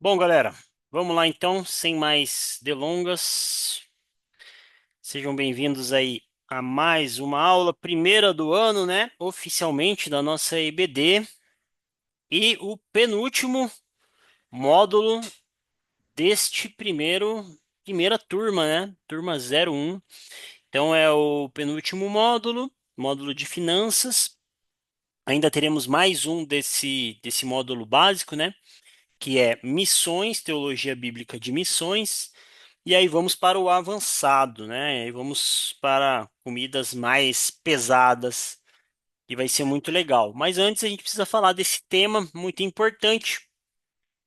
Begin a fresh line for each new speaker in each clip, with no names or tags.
Bom, galera, vamos lá então, sem mais delongas. Sejam bem-vindos aí a mais uma aula, primeira do ano, né? Oficialmente da nossa EBD e o penúltimo módulo deste primeira turma, né? Turma 01. Então é o penúltimo módulo, módulo de finanças. Ainda teremos mais um desse módulo básico, né? Que é Missões, Teologia Bíblica de Missões. E aí vamos para o avançado, né? Aí vamos para comidas mais pesadas e vai ser muito legal. Mas antes a gente precisa falar desse tema muito importante,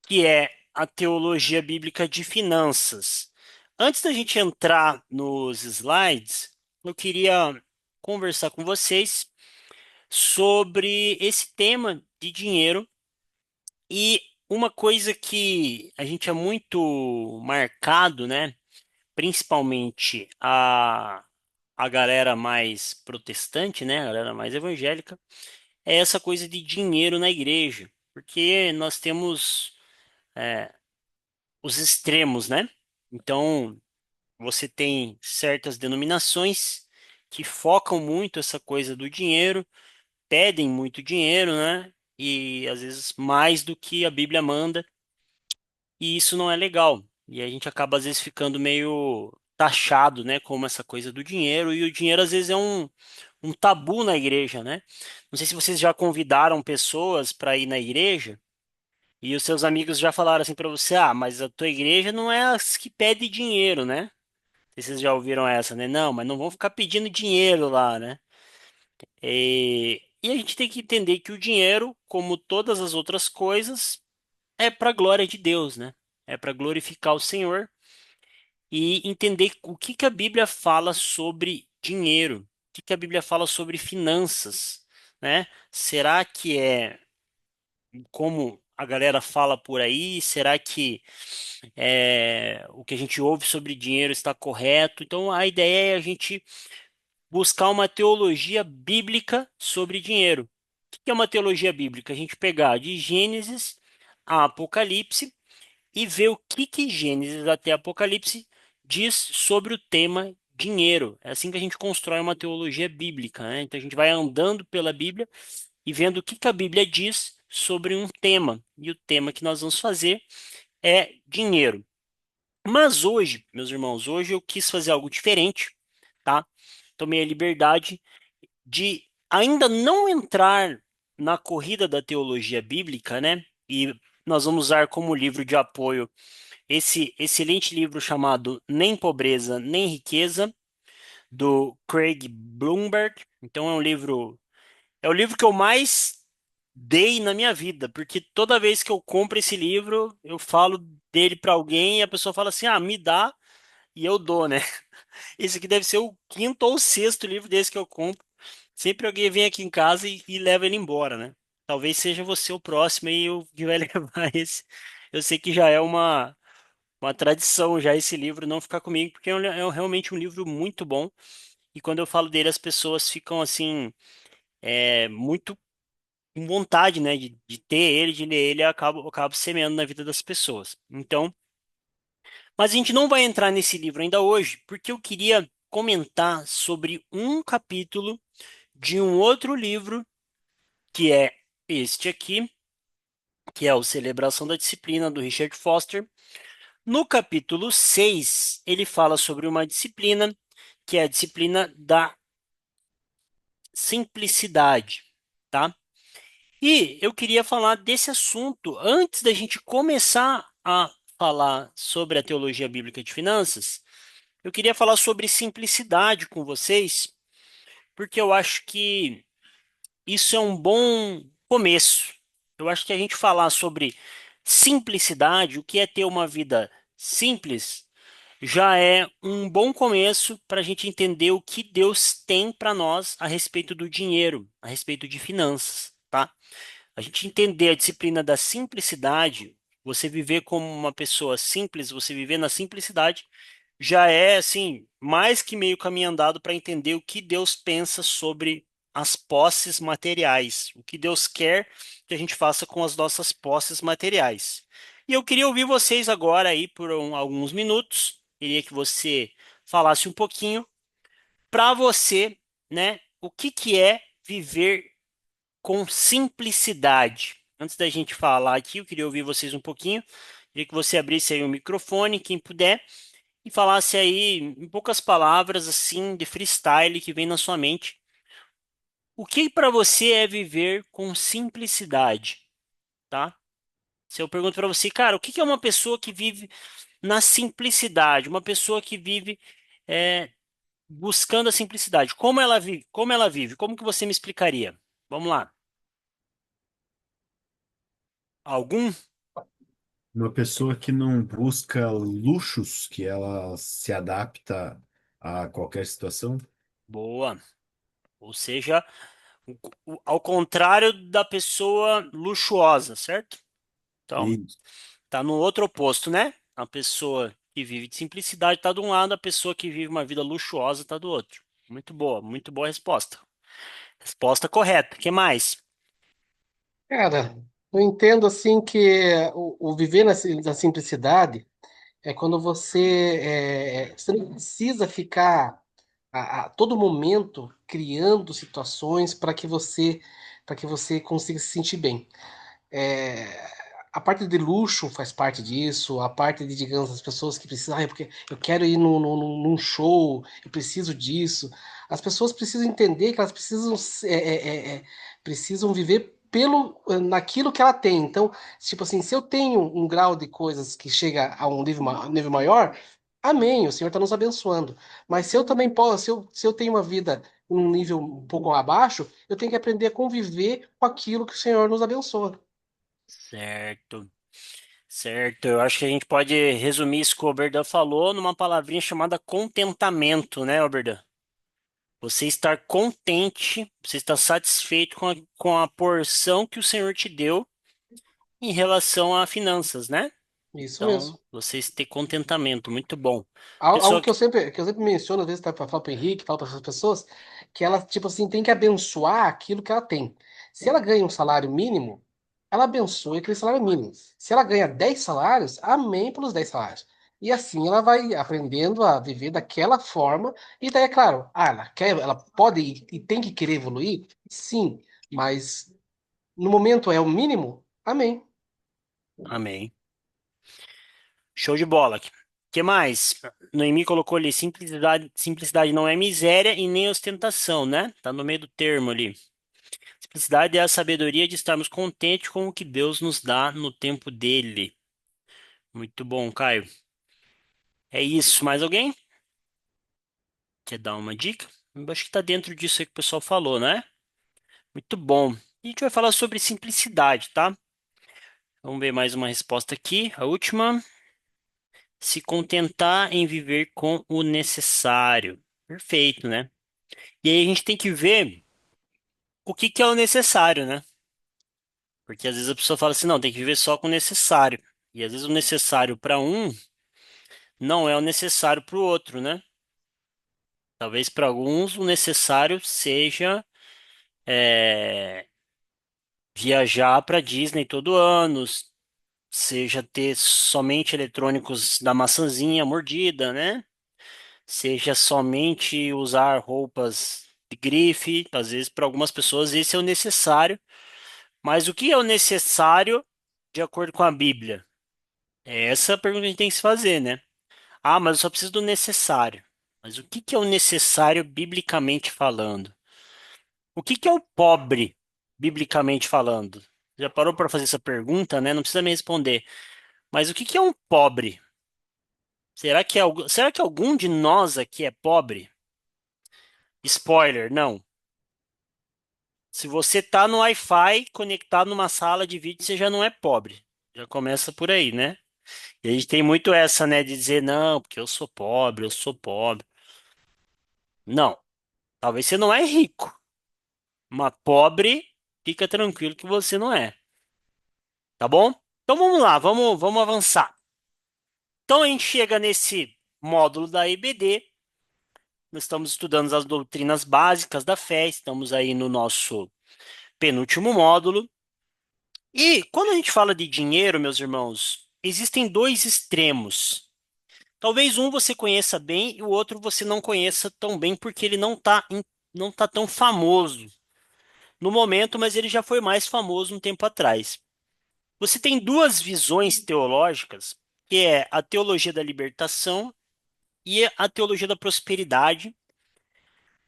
que é a teologia bíblica de finanças. Antes da gente entrar nos slides, eu queria conversar com vocês sobre esse tema de dinheiro e uma coisa que a gente é muito marcado, né? Principalmente a galera mais protestante, né, a galera mais evangélica, é essa coisa de dinheiro na igreja, porque nós temos os extremos, né? Então, você tem certas denominações que focam muito essa coisa do dinheiro, pedem muito dinheiro, né? E às vezes mais do que a Bíblia manda, e isso não é legal. E a gente acaba às vezes ficando meio taxado, né, como essa coisa do dinheiro, e o dinheiro às vezes é um tabu na igreja, né? Não sei se vocês já convidaram pessoas para ir na igreja e os seus amigos já falaram assim para você: "Ah, mas a tua igreja não é as que pede dinheiro, né?" Não sei se vocês já ouviram essa, né? Não, mas não vão ficar pedindo dinheiro lá, né? E a gente tem que entender que o dinheiro, como todas as outras coisas, é para a glória de Deus, né? É para glorificar o Senhor e entender o que que a Bíblia fala sobre dinheiro, o que que a Bíblia fala sobre finanças, né? Será que é como a galera fala por aí? Será que o que a gente ouve sobre dinheiro está correto? Então a ideia é a gente buscar uma teologia bíblica sobre dinheiro. O que é uma teologia bíblica? A gente pegar de Gênesis a Apocalipse e ver o que que Gênesis até Apocalipse diz sobre o tema dinheiro. É assim que a gente constrói uma teologia bíblica, né? Então a gente vai andando pela Bíblia e vendo o que que a Bíblia diz sobre um tema. E o tema que nós vamos fazer é dinheiro. Mas hoje, meus irmãos, hoje eu quis fazer algo diferente, tá? Tomei a liberdade de ainda não entrar na corrida da teologia bíblica, né? E nós vamos usar como livro de apoio esse excelente livro chamado Nem Pobreza, Nem Riqueza, do Craig Bloomberg. Então é o livro que eu mais dei na minha vida, porque toda vez que eu compro esse livro, eu falo dele para alguém e a pessoa fala assim: "Ah, me dá", e eu dou, né? Esse aqui deve ser o quinto ou sexto livro desse que eu compro. Sempre alguém vem aqui em casa e leva ele embora, né? Talvez seja você o próximo e o que vai levar esse. Eu sei que já é uma tradição já esse livro não ficar comigo, porque realmente um livro muito bom. E quando eu falo dele, as pessoas ficam assim, muito com vontade, né, de ter ele, de ler ele, eu acabo semeando na vida das pessoas. Então, mas a gente não vai entrar nesse livro ainda hoje, porque eu queria comentar sobre um capítulo de um outro livro, que é este aqui, que é o Celebração da Disciplina, do Richard Foster. No capítulo 6 ele fala sobre uma disciplina que é a disciplina da simplicidade, tá? E eu queria falar desse assunto antes da gente começar a falar sobre a teologia bíblica de finanças. Eu queria falar sobre simplicidade com vocês, porque eu acho que isso é um bom começo. Eu acho que a gente falar sobre simplicidade, o que é ter uma vida simples, já é um bom começo para a gente entender o que Deus tem para nós a respeito do dinheiro, a respeito de finanças, tá? A gente entender a disciplina da simplicidade, você viver como uma pessoa simples, você viver na simplicidade, já é assim, mais que meio caminho andado para entender o que Deus pensa sobre as posses materiais, o que Deus quer que a gente faça com as nossas posses materiais. E eu queria ouvir vocês agora aí por alguns minutos. Queria que você falasse um pouquinho para você, né? O que que é viver com simplicidade? Antes da gente falar aqui, eu queria ouvir vocês um pouquinho. Queria que você abrisse aí o microfone, quem puder, e falasse aí em poucas palavras, assim, de freestyle que vem na sua mente. O que para você é viver com simplicidade, tá? Se eu pergunto para você, cara, o que que é uma pessoa que vive na simplicidade? Uma pessoa que vive é, buscando a simplicidade. Como ela vive? Como ela vive? Como que você me explicaria? Vamos lá. Algum?
Uma pessoa que não busca luxos, que ela se adapta a qualquer situação.
Boa. Ou seja, ao contrário da pessoa luxuosa, certo? Então,
E
tá no outro oposto, né? A pessoa que vive de simplicidade tá de um lado, a pessoa que vive uma vida luxuosa tá do outro. Muito boa resposta. Resposta correta. O que mais?
Cara, eu entendo assim que o viver na simplicidade é quando você não precisa ficar a todo momento criando situações para que você consiga se sentir bem. É, a parte de luxo faz parte disso, a parte de, digamos, as pessoas que precisam, porque eu quero ir num show, eu preciso disso. As pessoas precisam entender que elas precisam viver naquilo que ela tem. Então, tipo assim, se eu tenho um grau de coisas que chega a um nível maior, amém, o Senhor está nos abençoando. Mas se eu também posso, se eu tenho uma vida num nível um pouco abaixo, eu tenho que aprender a conviver com aquilo que o Senhor nos abençoa.
Certo. Certo. Eu acho que a gente pode resumir isso que o Oberdan falou numa palavrinha chamada contentamento, né, Oberdan? Você estar contente, você estar satisfeito com a porção que o Senhor te deu em relação a finanças, né?
Isso
Então,
mesmo.
você ter contentamento, muito bom.
Algo
Pessoa
que
que.
eu sempre menciono, às vezes, tá, para falar para o Henrique, falo para essas pessoas, que ela, tipo assim, tem que abençoar aquilo que ela tem. Se ela ganha um salário mínimo, ela abençoa aquele salário mínimo. Se ela ganha 10 salários, amém pelos 10 salários. E assim ela vai aprendendo a viver daquela forma. E daí, é claro, ela pode e tem que querer evoluir? Sim, mas no momento é o mínimo, amém.
Amém. Show de bola. Que mais? Noemi colocou ali, simplicidade não é miséria e nem ostentação, né? Tá no meio do termo ali. Simplicidade é a sabedoria de estarmos contentes com o que Deus nos dá no tempo dele. Muito bom, Caio. É isso. Mais alguém? Quer dar uma dica? Eu acho que tá dentro disso aí que o pessoal falou, né? Muito bom. E a gente vai falar sobre simplicidade, tá? Vamos ver mais uma resposta aqui. A última. Se contentar em viver com o necessário. Perfeito, né? E aí a gente tem que ver o que que é o necessário, né? Porque às vezes a pessoa fala assim, não, tem que viver só com o necessário. E às vezes o necessário para um não é o necessário para o outro, né? Talvez para alguns o necessário seja viajar para Disney todo ano, seja ter somente eletrônicos da maçãzinha mordida, né? Seja somente usar roupas de grife. Às vezes, para algumas pessoas, esse é o necessário. Mas o que é o necessário de acordo com a Bíblia? É essa a pergunta que a gente tem que se fazer, né? Ah, mas eu só preciso do necessário. Mas o que que é o necessário biblicamente falando? O que que é o pobre, biblicamente falando? Já parou para fazer essa pergunta, né? Não precisa me responder. Mas o que que é um pobre? Será que algum de nós aqui é pobre? Spoiler, não. Se você tá no Wi-Fi conectado numa sala de vídeo, você já não é pobre. Já começa por aí, né? E a gente tem muito essa, né, de dizer, não, porque eu sou pobre, eu sou pobre. Não, talvez você não é rico, mas pobre, fica tranquilo que você não é, tá bom? Então vamos lá, vamos avançar. Então a gente chega nesse módulo da EBD, nós estamos estudando as doutrinas básicas da fé, estamos aí no nosso penúltimo módulo. E quando a gente fala de dinheiro, meus irmãos, existem dois extremos. Talvez um você conheça bem e o outro você não conheça tão bem porque ele não tá tão famoso no momento, mas ele já foi mais famoso um tempo atrás. Você tem duas visões teológicas, que é a teologia da libertação e a teologia da prosperidade.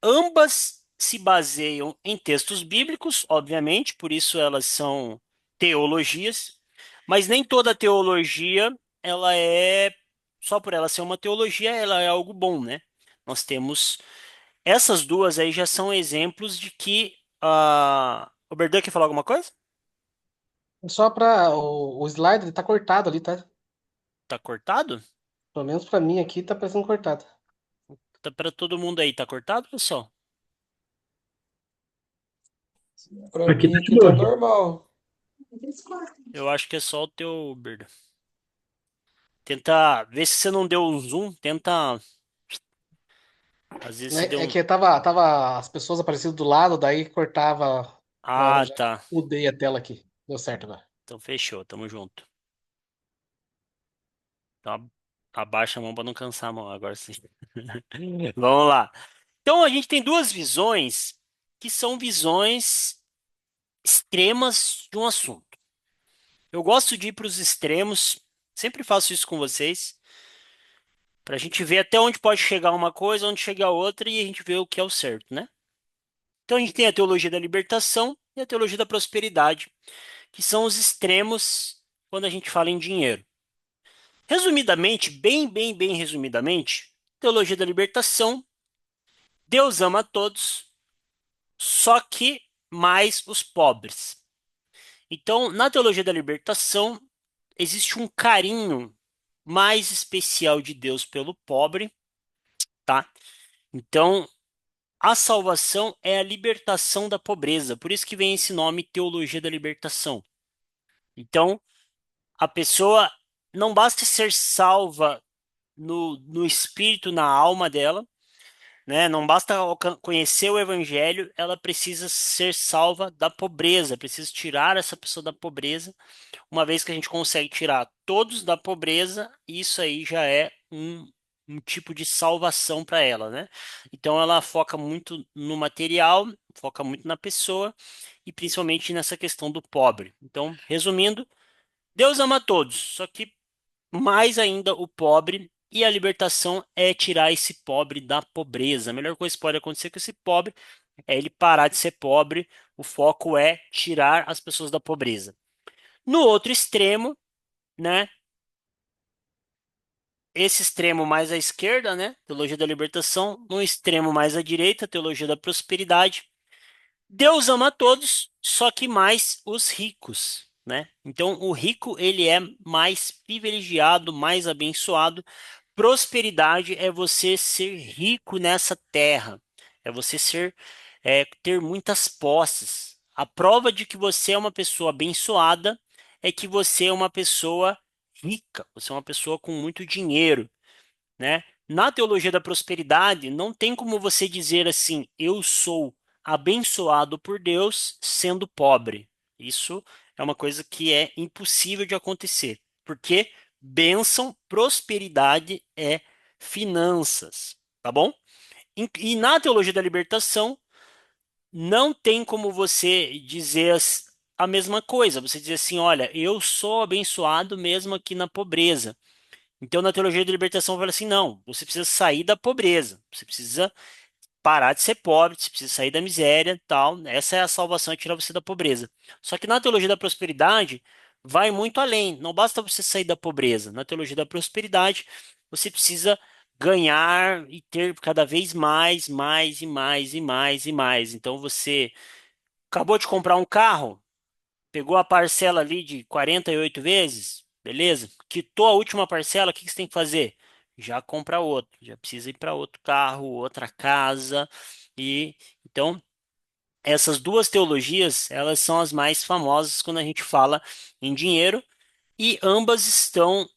Ambas se baseiam em textos bíblicos, obviamente, por isso elas são teologias, mas nem toda teologia ela é só por ela ser uma teologia, ela é algo bom, né? Nós temos essas duas aí já são exemplos de que o Berdan quer falar alguma coisa?
Só para o slide, ele tá cortado ali, tá?
Tá cortado?
Pelo menos para mim aqui tá parecendo cortado.
Tá para todo mundo aí, tá cortado, pessoal?
Para
Aqui
mim
tá de
aqui tá
boa.
normal.
Eu acho que é só o teu, Berdan. Tenta ver se você não deu um zoom, tenta. Às vezes você deu
É
um.
que tava as pessoas aparecendo do lado, daí cortava. Agora eu
Ah,
já
tá.
mudei a tela aqui. Deu certo agora.
Então fechou, tamo junto. Então abaixa a mão para não cansar a mão, agora sim. Vamos lá. Então a gente tem duas visões que são visões extremas de um assunto. Eu gosto de ir para os extremos, sempre faço isso com vocês, para a gente ver até onde pode chegar uma coisa, onde chega outra e a gente vê o que é o certo, né? Então a gente tem a teologia da libertação e a teologia da prosperidade, que são os extremos quando a gente fala em dinheiro. Resumidamente, bem resumidamente, teologia da libertação, Deus ama a todos, só que mais os pobres. Então, na teologia da libertação, existe um carinho mais especial de Deus pelo pobre, tá? Então, a salvação é a libertação da pobreza, por isso que vem esse nome teologia da libertação. Então, a pessoa não basta ser salva no espírito, na alma dela, né? Não basta conhecer o evangelho, ela precisa ser salva da pobreza, precisa tirar essa pessoa da pobreza. Uma vez que a gente consegue tirar todos da pobreza, isso aí já é um tipo de salvação para ela, né? Então ela foca muito no material, foca muito na pessoa e principalmente nessa questão do pobre. Então, resumindo, Deus ama todos, só que mais ainda o pobre, e a libertação é tirar esse pobre da pobreza. A melhor coisa que pode acontecer com esse pobre é ele parar de ser pobre. O foco é tirar as pessoas da pobreza. No outro extremo, né? Esse extremo mais à esquerda, né? Teologia da libertação. No extremo mais à direita, teologia da prosperidade. Deus ama a todos, só que mais os ricos, né? Então, o rico ele é mais privilegiado, mais abençoado. Prosperidade é você ser rico nessa terra, é você ter muitas posses. A prova de que você é uma pessoa abençoada é que você é uma pessoa rica, você é uma pessoa com muito dinheiro, né? Na teologia da prosperidade, não tem como você dizer assim, eu sou abençoado por Deus sendo pobre. Isso é uma coisa que é impossível de acontecer, porque bênção, prosperidade é finanças, tá bom? E na teologia da libertação, não tem como você dizer a mesma coisa. Você dizer assim, olha, eu sou abençoado mesmo aqui na pobreza. Então, na teologia da libertação, fala assim: não, você precisa sair da pobreza, você precisa parar de ser pobre, você precisa sair da miséria, tal. Essa é a salvação, é tirar você da pobreza. Só que na teologia da prosperidade, vai muito além. Não basta você sair da pobreza. Na teologia da prosperidade, você precisa ganhar e ter cada vez mais, mais e mais e mais e mais. Então, você acabou de comprar um carro, pegou a parcela ali de 48 vezes, beleza? Quitou a última parcela, o que que você tem que fazer? Já compra outro, já precisa ir para outro carro, outra casa. E então, essas duas teologias, elas são as mais famosas quando a gente fala em dinheiro, e ambas estão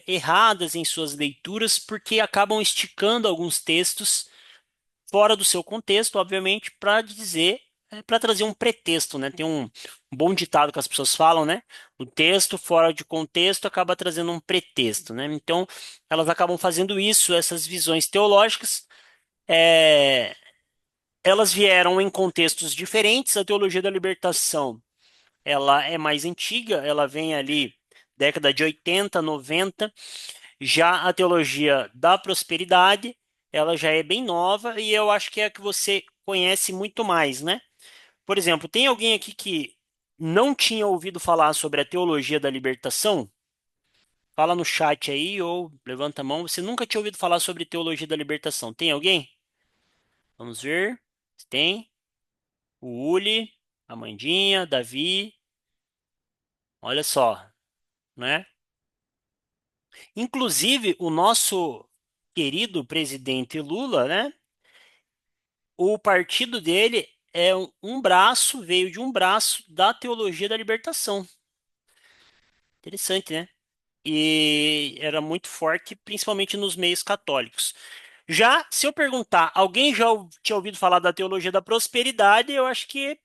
erradas em suas leituras, porque acabam esticando alguns textos fora do seu contexto, obviamente, para dizer. para trazer um pretexto, né? Tem um bom ditado que as pessoas falam, né? O texto fora de contexto acaba trazendo um pretexto, né? Então, elas acabam fazendo isso, essas visões teológicas, é, elas vieram em contextos diferentes. A teologia da libertação, ela é mais antiga, ela vem ali década de 80, 90. Já a teologia da prosperidade, ela já é bem nova e eu acho que é a que você conhece muito mais, né? Por exemplo, tem alguém aqui que não tinha ouvido falar sobre a teologia da libertação? Fala no chat aí ou levanta a mão. Você nunca tinha ouvido falar sobre teologia da libertação? Tem alguém? Vamos ver. Se tem. O Uli, a Mandinha, Davi. Olha só, né? Inclusive, o nosso querido presidente Lula, né? O partido dele é um braço, veio de um braço da teologia da libertação. Interessante, né? E era muito forte, principalmente nos meios católicos. Já, se eu perguntar, alguém já tinha ouvido falar da teologia da prosperidade? Eu acho que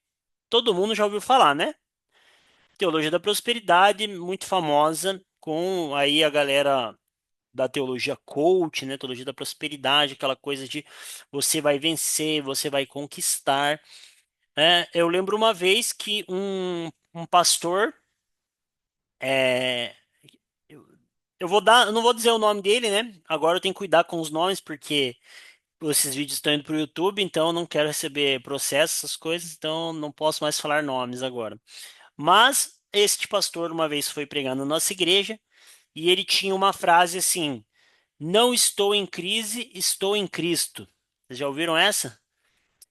todo mundo já ouviu falar, né? Teologia da prosperidade, muito famosa, com aí a galera da teologia coach, né? Teologia da prosperidade, aquela coisa de você vai vencer, você vai conquistar. Eu lembro uma vez que um pastor, é, eu, eu não vou dizer o nome dele, né? Agora eu tenho que cuidar com os nomes, porque esses vídeos estão indo para o YouTube, então eu não quero receber processo, essas coisas, então não posso mais falar nomes agora. Mas este pastor uma vez foi pregar na nossa igreja e ele tinha uma frase assim: Não estou em crise, estou em Cristo. Vocês já ouviram essa?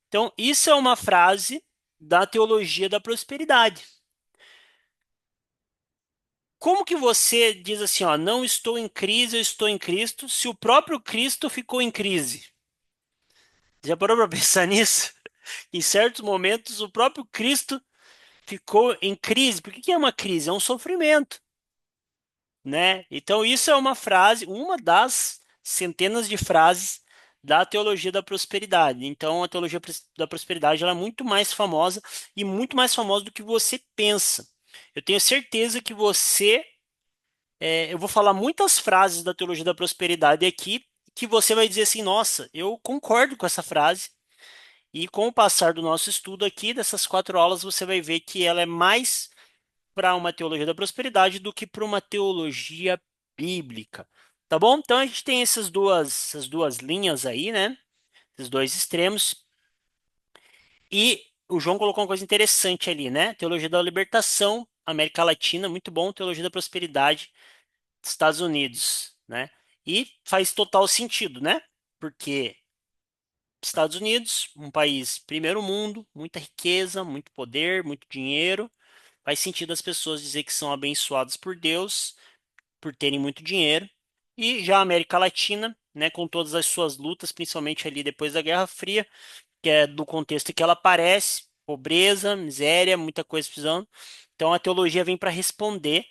Então, isso é uma frase da teologia da prosperidade. Como que você diz assim, ó, não estou em crise, eu estou em Cristo, se o próprio Cristo ficou em crise? Já parou para pensar nisso? Em certos momentos, o próprio Cristo ficou em crise. Por que que é uma crise? É um sofrimento, né? Então, isso é uma frase, uma das centenas de frases da teologia da prosperidade. Então, a teologia da prosperidade ela é muito mais famosa e muito mais famosa do que você pensa. Eu tenho certeza que eu vou falar muitas frases da teologia da prosperidade aqui que você vai dizer assim, nossa, eu concordo com essa frase. E com o passar do nosso estudo aqui, dessas 4 aulas, você vai ver que ela é mais para uma teologia da prosperidade do que para uma teologia bíblica. Tá bom? Então a gente tem essas duas linhas aí, né? Esses dois extremos. E o João colocou uma coisa interessante ali, né? Teologia da libertação, América Latina, muito bom. Teologia da prosperidade, Estados Unidos, né? E faz total sentido, né? Porque Estados Unidos, um país primeiro mundo, muita riqueza, muito poder, muito dinheiro. Faz sentido as pessoas dizer que são abençoadas por Deus por terem muito dinheiro. E já a América Latina, né, com todas as suas lutas, principalmente ali depois da Guerra Fria, que é do contexto que ela aparece, pobreza, miséria, muita coisa precisando. Então a teologia vem para responder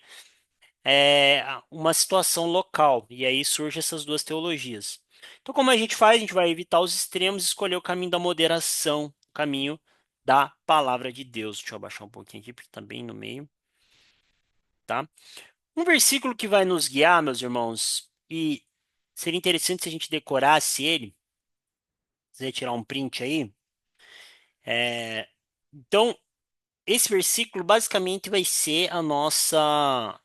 uma situação local, e aí surgem essas duas teologias. Então, como a gente faz? A gente vai evitar os extremos e escolher o caminho da moderação, o caminho da palavra de Deus. Deixa eu abaixar um pouquinho aqui, porque está bem no meio, tá? Um versículo que vai nos guiar, meus irmãos, e seria interessante se a gente decorasse ele, se você tirar um print aí. Então, esse versículo basicamente vai ser a nossa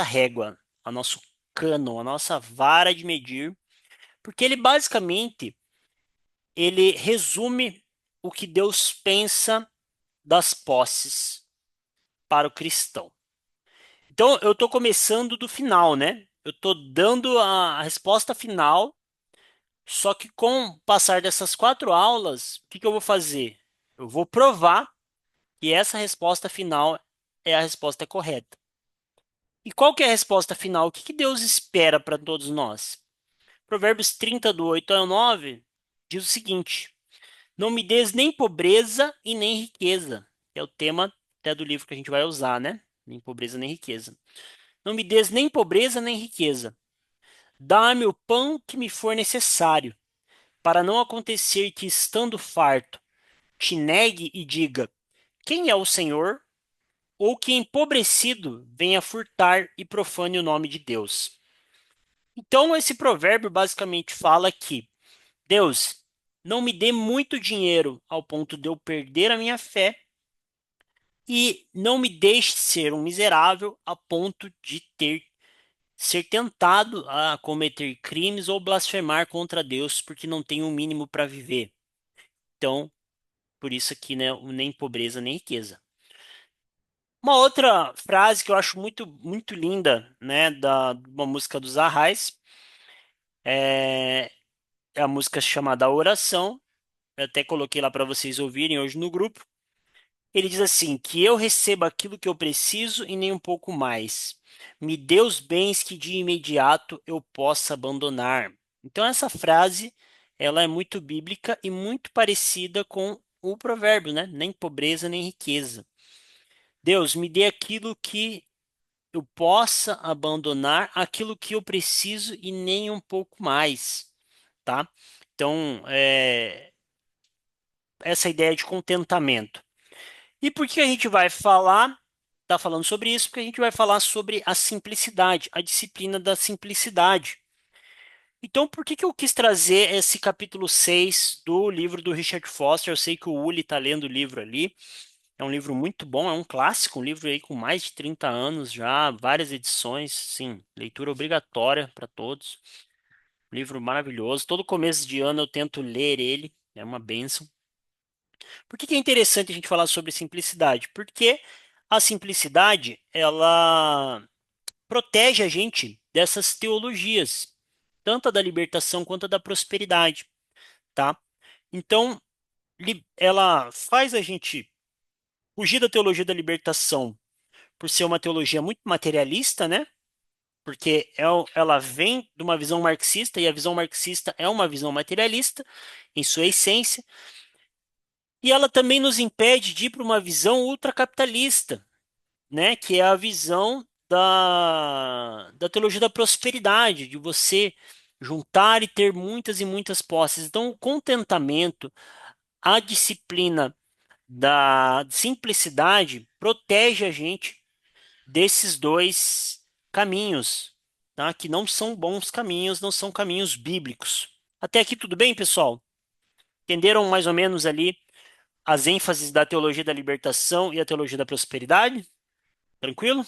régua, a nosso cano, a nossa vara de medir, porque ele basicamente ele resume o que Deus pensa das posses para o cristão. Então, eu estou começando do final, né? Eu estou dando a resposta final. Só que com o passar dessas 4 aulas, o que que eu vou fazer? Eu vou provar que essa resposta final é a resposta correta. E qual que é a resposta final? O que que Deus espera para todos nós? Provérbios 30, do 8 ao 9, diz o seguinte: Não me des nem pobreza e nem riqueza. Que é o tema até do livro que a gente vai usar, né? Nem pobreza nem riqueza. Não me des nem pobreza nem riqueza. Dá-me o pão que me for necessário, para não acontecer que, estando farto, te negue e diga: quem é o Senhor? Ou que empobrecido venha furtar e profane o nome de Deus. Então, esse provérbio basicamente fala que Deus, não me dê muito dinheiro ao ponto de eu perder a minha fé e não me deixe ser um miserável a ponto de ter ser tentado a cometer crimes ou blasfemar contra Deus porque não tenho o mínimo para viver. Então, por isso aqui, né, nem pobreza nem riqueza. Uma outra frase que eu acho muito linda, né, da uma música dos Arrais, é, é a música chamada Oração. Eu até coloquei lá para vocês ouvirem hoje no grupo. Ele diz assim: que eu receba aquilo que eu preciso e nem um pouco mais. Me dê os bens que de imediato eu possa abandonar. Então essa frase, ela é muito bíblica e muito parecida com o provérbio, né? Nem pobreza nem riqueza. Deus, me dê aquilo que eu possa abandonar, aquilo que eu preciso e nem um pouco mais, tá? Então, essa ideia de contentamento. E por que a gente vai falar, tá falando sobre isso? Porque a gente vai falar sobre a simplicidade, a disciplina da simplicidade. Então, por que que eu quis trazer esse capítulo 6 do livro do Richard Foster? Eu sei que o Uli está lendo o livro ali. É um livro muito bom, é um clássico, um livro aí com mais de 30 anos já, várias edições, sim, leitura obrigatória para todos. Livro maravilhoso. Todo começo de ano eu tento ler ele, é uma bênção. Por que que é interessante a gente falar sobre simplicidade? Porque a simplicidade, ela protege a gente dessas teologias, tanto a da libertação quanto a da prosperidade, tá? Então, ela faz a gente fugir da teologia da libertação por ser uma teologia muito materialista, né? Porque ela vem de uma visão marxista e a visão marxista é uma visão materialista em sua essência. E ela também nos impede de ir para uma visão ultracapitalista, né? Que é a visão da teologia da prosperidade, de você juntar e ter muitas e muitas posses. Então, o contentamento, a disciplina da simplicidade protege a gente desses dois caminhos, tá? Que não são bons caminhos, não são caminhos bíblicos. Até aqui tudo bem, pessoal? Entenderam mais ou menos ali as ênfases da teologia da libertação e a teologia da prosperidade? Tranquilo?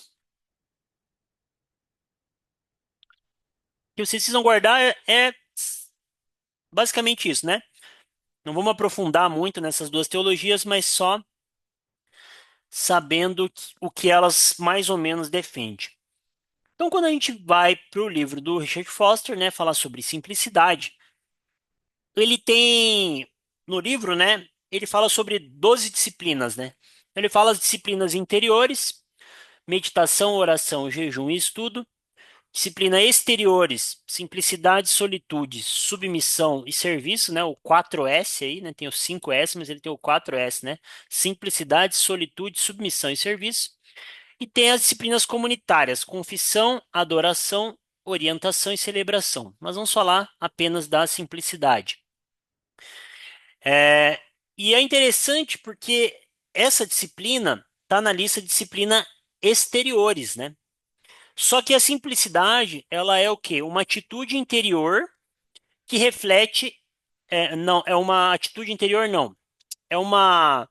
O que vocês precisam guardar é basicamente isso, né? Não vamos aprofundar muito nessas duas teologias, mas só sabendo o que elas mais ou menos defendem. Então, quando a gente vai para o livro do Richard Foster, né, falar sobre simplicidade, ele tem no livro, né, ele fala sobre 12 disciplinas, né? Ele fala as disciplinas interiores, meditação, oração, jejum e estudo. Disciplina exteriores, simplicidade, solitude, submissão e serviço, né? O 4S aí, né? Tem o 5S, mas ele tem o 4S, né? Simplicidade, solitude, submissão e serviço. E tem as disciplinas comunitárias, confissão, adoração, orientação e celebração. Mas vamos falar apenas da simplicidade. É, e é interessante porque essa disciplina está na lista de disciplina exteriores, né? Só que a simplicidade, ela é o quê? Uma atitude interior que reflete, não, é uma atitude interior, não. É uma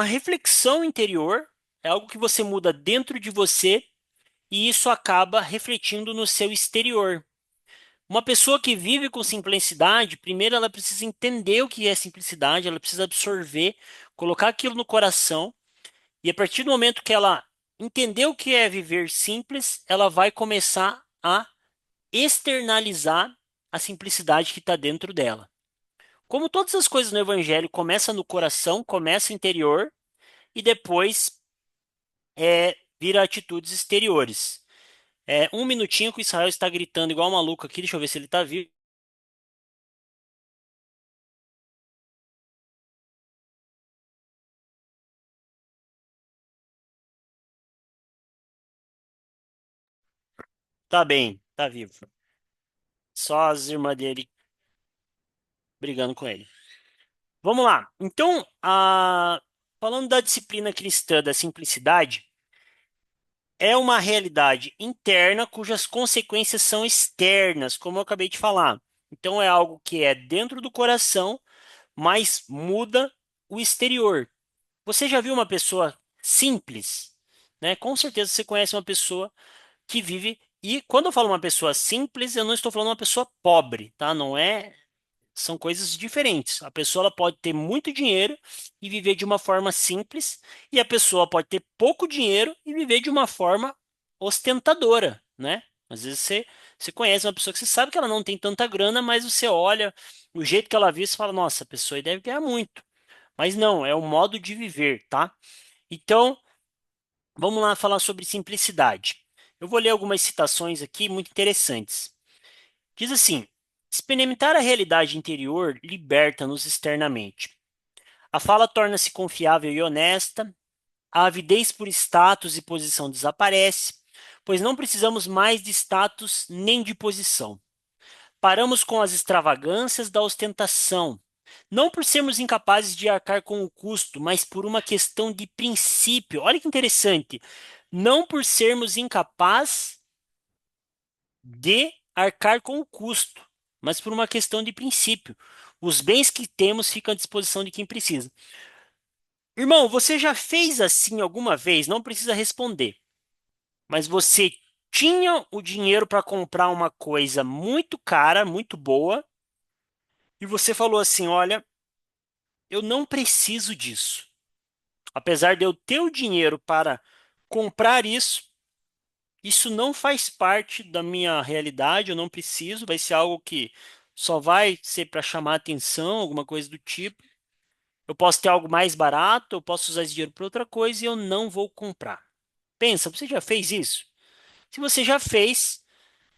reflexão interior, é algo que você muda dentro de você e isso acaba refletindo no seu exterior. Uma pessoa que vive com simplicidade, primeiro ela precisa entender o que é simplicidade, ela precisa absorver, colocar aquilo no coração, e a partir do momento que ela entender o que é viver simples, ela vai começar a externalizar a simplicidade que está dentro dela. Como todas as coisas no Evangelho, começa no coração, começa interior e depois vira atitudes exteriores. Um minutinho que o Israel está gritando igual um maluco aqui, deixa eu ver se ele está vivo. Tá bem, tá vivo. Só as irmãs dele brigando com ele. Vamos lá. Então, falando da disciplina cristã da simplicidade, é uma realidade interna cujas consequências são externas, como eu acabei de falar. Então, é algo que é dentro do coração, mas muda o exterior. Você já viu uma pessoa simples, né? Com certeza você conhece uma pessoa que vive. E quando eu falo uma pessoa simples, eu não estou falando uma pessoa pobre, tá? Não é. São coisas diferentes. A pessoa ela pode ter muito dinheiro e viver de uma forma simples, e a pessoa pode ter pouco dinheiro e viver de uma forma ostentadora, né? Às vezes você conhece uma pessoa que você sabe que ela não tem tanta grana, mas você olha o jeito que ela vive e fala, nossa, a pessoa aí deve ganhar muito. Mas não, é o modo de viver, tá? Então, vamos lá falar sobre simplicidade. Eu vou ler algumas citações aqui muito interessantes. Diz assim: experimentar a realidade interior liberta-nos externamente. A fala torna-se confiável e honesta, a avidez por status e posição desaparece, pois não precisamos mais de status nem de posição. Paramos com as extravagâncias da ostentação, não por sermos incapazes de arcar com o custo, mas por uma questão de princípio. Olha que interessante. Não por sermos incapazes de arcar com o custo, mas por uma questão de princípio. Os bens que temos ficam à disposição de quem precisa. Irmão, você já fez assim alguma vez? Não precisa responder, mas você tinha o dinheiro para comprar uma coisa muito cara, muito boa, e você falou assim: olha, eu não preciso disso. Apesar de eu ter o dinheiro para comprar isso, isso não faz parte da minha realidade, eu não preciso, vai ser algo que só vai ser para chamar atenção, alguma coisa do tipo. Eu posso ter algo mais barato, eu posso usar esse dinheiro para outra coisa e eu não vou comprar. Pensa, você já fez isso? Se você já fez,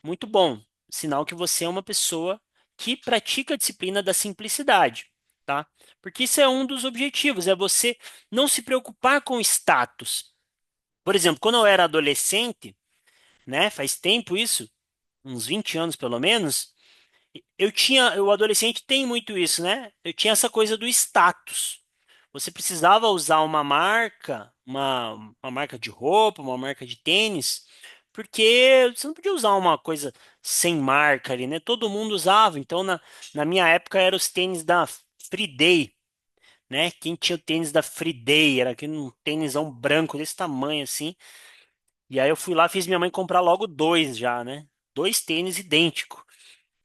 muito bom. Sinal que você é uma pessoa que pratica a disciplina da simplicidade, tá? Porque isso é um dos objetivos, é você não se preocupar com status. Por exemplo, quando eu era adolescente, né, faz tempo isso, uns 20 anos pelo menos, o adolescente tem muito isso, né? Eu tinha essa coisa do status. Você precisava usar uma marca, uma marca de roupa, uma marca de tênis, porque você não podia usar uma coisa sem marca ali, né? Todo mundo usava. Então, na minha época, eram os tênis da Free Day, né? Quem tinha o tênis da Free Day? Era aquele um tênisão branco desse tamanho assim. E aí eu fui lá, fiz minha mãe comprar logo dois já, né? Dois tênis idênticos.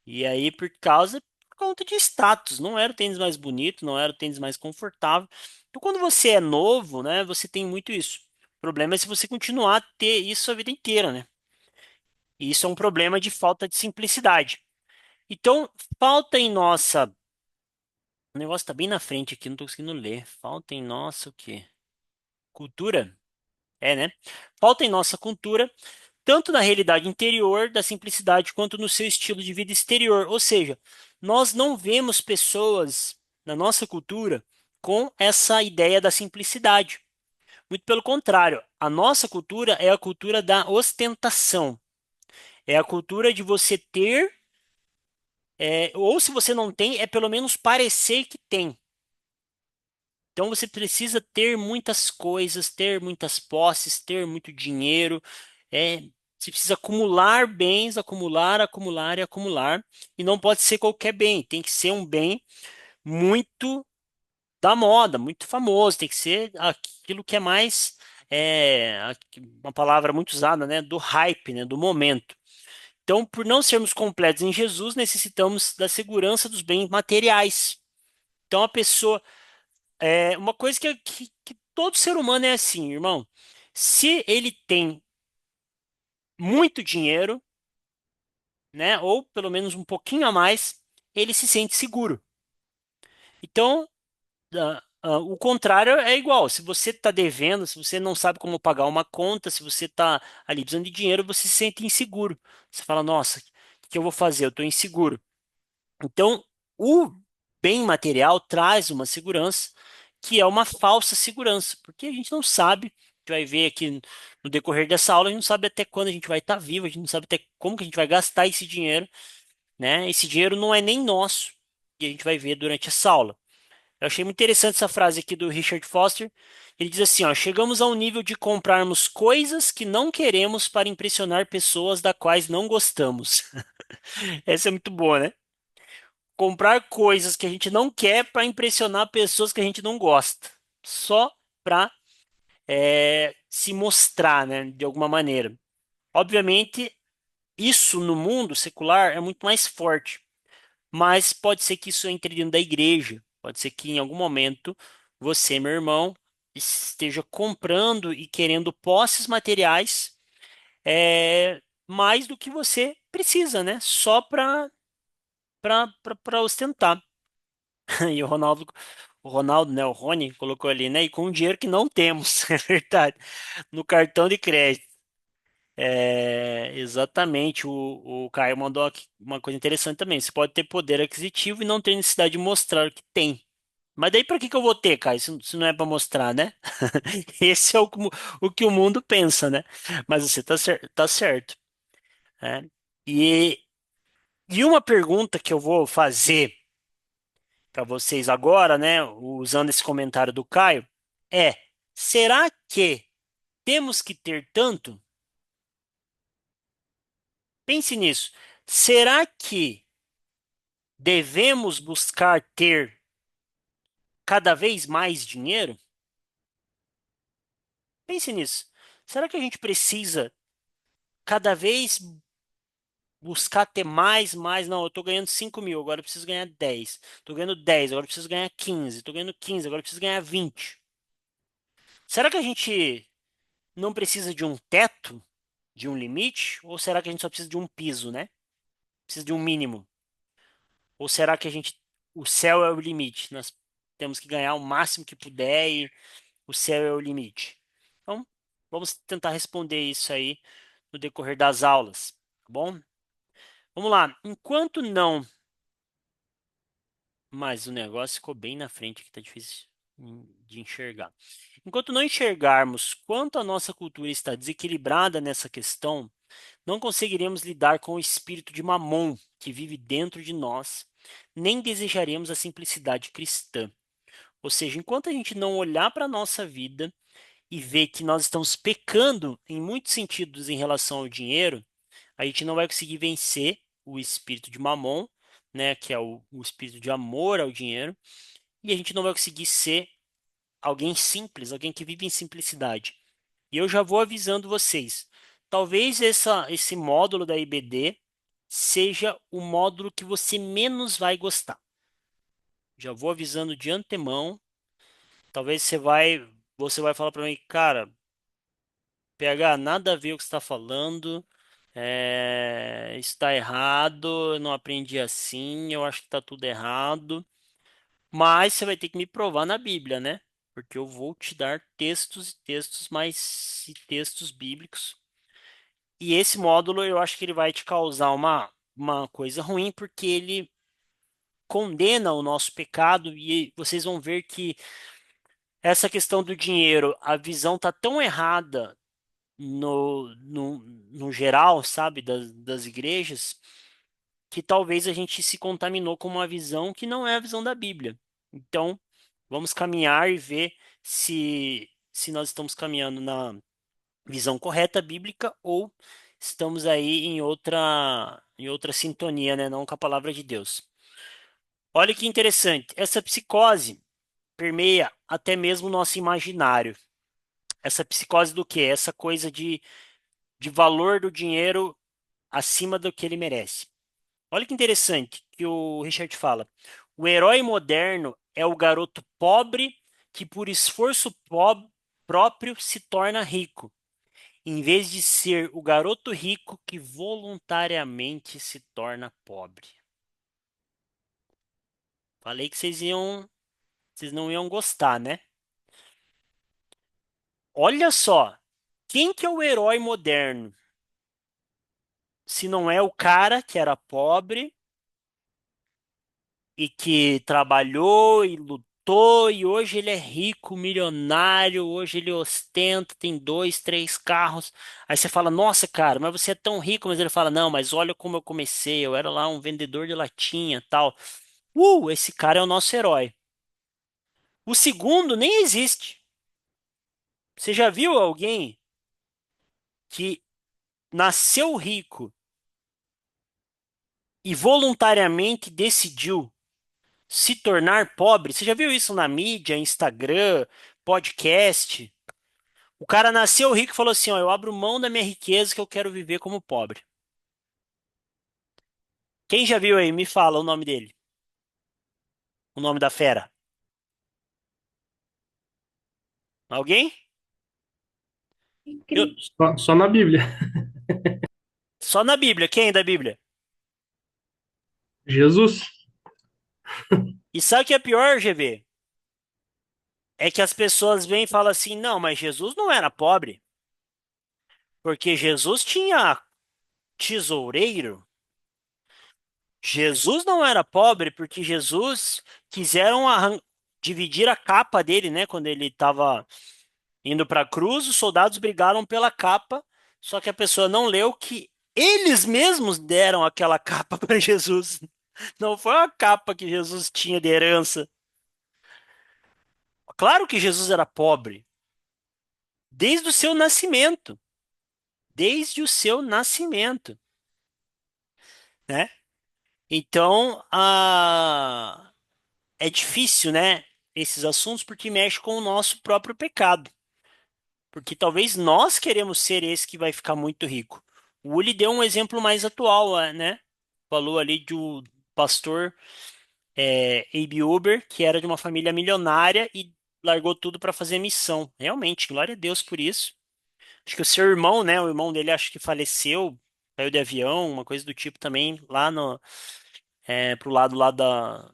E aí, por conta de status, não era o tênis mais bonito, não era o tênis mais confortável. Então, quando você é novo, né, você tem muito isso. O problema é se você continuar a ter isso a vida inteira, né? E isso é um problema de falta de simplicidade. Então, falta em nossa. O negócio tá bem na frente aqui, não tô conseguindo ler. Falta em nossa o quê? Cultura? É, né? Falta em nossa cultura tanto na realidade interior da simplicidade quanto no seu estilo de vida exterior. Ou seja, nós não vemos pessoas na nossa cultura com essa ideia da simplicidade. Muito pelo contrário, a nossa cultura é a cultura da ostentação. É a cultura de você ter, ou se você não tem, é pelo menos parecer que tem. Então você precisa ter muitas coisas, ter muitas posses, ter muito dinheiro. É, você precisa acumular bens, acumular, acumular e acumular. E não pode ser qualquer bem. Tem que ser um bem muito da moda, muito famoso. Tem que ser aquilo que é mais uma palavra muito usada, né? Do hype, né? Do momento. Então, por não sermos completos em Jesus, necessitamos da segurança dos bens materiais. Então, a pessoa uma coisa que todo ser humano é assim, irmão. Se ele tem muito dinheiro, né, ou pelo menos um pouquinho a mais, ele se sente seguro. Então, o contrário é igual. Se você está devendo, se você não sabe como pagar uma conta, se você está ali precisando de dinheiro, você se sente inseguro. Você fala, nossa, o que eu vou fazer? Eu estou inseguro. Então, o bem material traz uma segurança que é uma falsa segurança, porque a gente não sabe, a gente vai ver aqui no decorrer dessa aula, a gente não sabe até quando a gente vai estar vivo, a gente não sabe até como que a gente vai gastar esse dinheiro, né? Esse dinheiro não é nem nosso, e a gente vai ver durante essa aula. Eu achei muito interessante essa frase aqui do Richard Foster. Ele diz assim, ó, chegamos ao nível de comprarmos coisas que não queremos para impressionar pessoas da quais não gostamos. Essa é muito boa, né? Comprar coisas que a gente não quer para impressionar pessoas que a gente não gosta, só para se mostrar, né, de alguma maneira. Obviamente, isso no mundo secular é muito mais forte, mas pode ser que isso entre dentro da igreja, pode ser que em algum momento você, meu irmão, esteja comprando e querendo posses materiais mais do que você precisa, né? Só para ostentar. E o Ronaldo, né, o Rony colocou ali, né? E com um dinheiro que não temos, é verdade, no cartão de crédito. Exatamente, o Caio mandou aqui uma coisa interessante também. Você pode ter poder aquisitivo e não ter necessidade de mostrar o que tem. Mas daí para que que eu vou ter, Caio? Se não é para mostrar, né? Esse é o que o mundo pensa, né? Mas você tá certo, né? E, e uma pergunta que eu vou fazer para vocês agora, né, usando esse comentário do Caio, é: será que temos que ter tanto? Pense nisso. Será que devemos buscar ter cada vez mais dinheiro? Pense nisso. Será que a gente precisa cada vez buscar ter mais, mais? Não, eu estou ganhando 5 mil, agora eu preciso ganhar 10. Estou ganhando 10, agora eu preciso ganhar 15. Estou ganhando 15, agora eu preciso ganhar 20. Será que a gente não precisa de um teto, de um limite? Ou será que a gente só precisa de um piso, né? Precisa de um mínimo? Ou será que o céu é o limite? Nós temos que ganhar o máximo que puder e o céu é o limite. Então, vamos tentar responder isso aí no decorrer das aulas, tá bom? Vamos lá. Enquanto não, mas o negócio ficou bem na frente aqui, tá difícil de enxergar. Enquanto não enxergarmos quanto a nossa cultura está desequilibrada nessa questão, não conseguiremos lidar com o espírito de Mamon que vive dentro de nós, nem desejaremos a simplicidade cristã. Ou seja, enquanto a gente não olhar para a nossa vida e ver que nós estamos pecando em muitos sentidos em relação ao dinheiro, a gente não vai conseguir vencer o espírito de Mamon, né, que é o espírito de amor ao dinheiro, e a gente não vai conseguir ser alguém simples, alguém que vive em simplicidade. E eu já vou avisando vocês. Talvez esse módulo da IBD seja o módulo que você menos vai gostar. Já vou avisando de antemão. Talvez você vai falar para mim, cara, PH, nada a ver o que você está falando. Isso está errado. Eu não aprendi assim. Eu acho que está tudo errado. Mas você vai ter que me provar na Bíblia, né? Porque eu vou te dar textos e textos mais e textos bíblicos. E esse módulo eu acho que ele vai te causar uma coisa ruim, porque ele condena o nosso pecado e vocês vão ver que essa questão do dinheiro, a visão tá tão errada no geral, sabe, das igrejas, que talvez a gente se contaminou com uma visão que não é a visão da Bíblia. Então, vamos caminhar e ver se nós estamos caminhando na visão correta bíblica ou estamos aí em outra sintonia, né? Não com a palavra de Deus. Olha que interessante, essa psicose permeia até mesmo o nosso imaginário. Essa psicose do quê? Essa coisa de valor do dinheiro acima do que ele merece. Olha que interessante que o Richard fala. O herói moderno é o garoto pobre que, por esforço próprio, se torna rico, em vez de ser o garoto rico que voluntariamente se torna pobre. Falei que vocês não iam gostar, né? Olha só, quem que é o herói moderno? Se não é o cara que era pobre e que trabalhou e lutou e hoje ele é rico, milionário, hoje ele ostenta, tem 2, 3 carros. Aí você fala, nossa, cara, mas você é tão rico, mas ele fala, não, mas olha como eu comecei, eu era lá um vendedor de latinha, tal. Esse cara é o nosso herói. O segundo nem existe. Você já viu alguém que nasceu rico e voluntariamente decidiu se tornar pobre? Você já viu isso na mídia, Instagram, podcast? O cara nasceu rico e falou assim: ó, eu abro mão da minha riqueza que eu quero viver como pobre. Quem já viu aí? Me fala o nome dele, o nome da fera. Alguém? Eu,
Só na Bíblia.
só na Bíblia. Quem da Bíblia?
Jesus.
E sabe o que é pior, GV? É que as pessoas vêm e falam assim: não, mas Jesus não era pobre, porque Jesus tinha tesoureiro. Jesus não era pobre porque Jesus quiseram dividir a capa dele, né? Quando ele estava indo para a cruz, os soldados brigaram pela capa, só que a pessoa não leu que eles mesmos deram aquela capa para Jesus. Não foi uma capa que Jesus tinha de herança. Claro que Jesus era pobre, desde o seu nascimento, desde o seu nascimento, né? Então, é difícil, né? Esses assuntos porque mexe com o nosso próprio pecado. Porque talvez nós queremos ser esse que vai ficar muito rico. O Uli deu um exemplo mais atual, né? Falou ali do pastor Abe Uber, que era de uma família milionária e largou tudo para fazer missão. Realmente, glória a Deus por isso. Acho que o seu irmão, né? O irmão dele acho que faleceu, caiu de avião, uma coisa do tipo também, lá no, pro lado lá da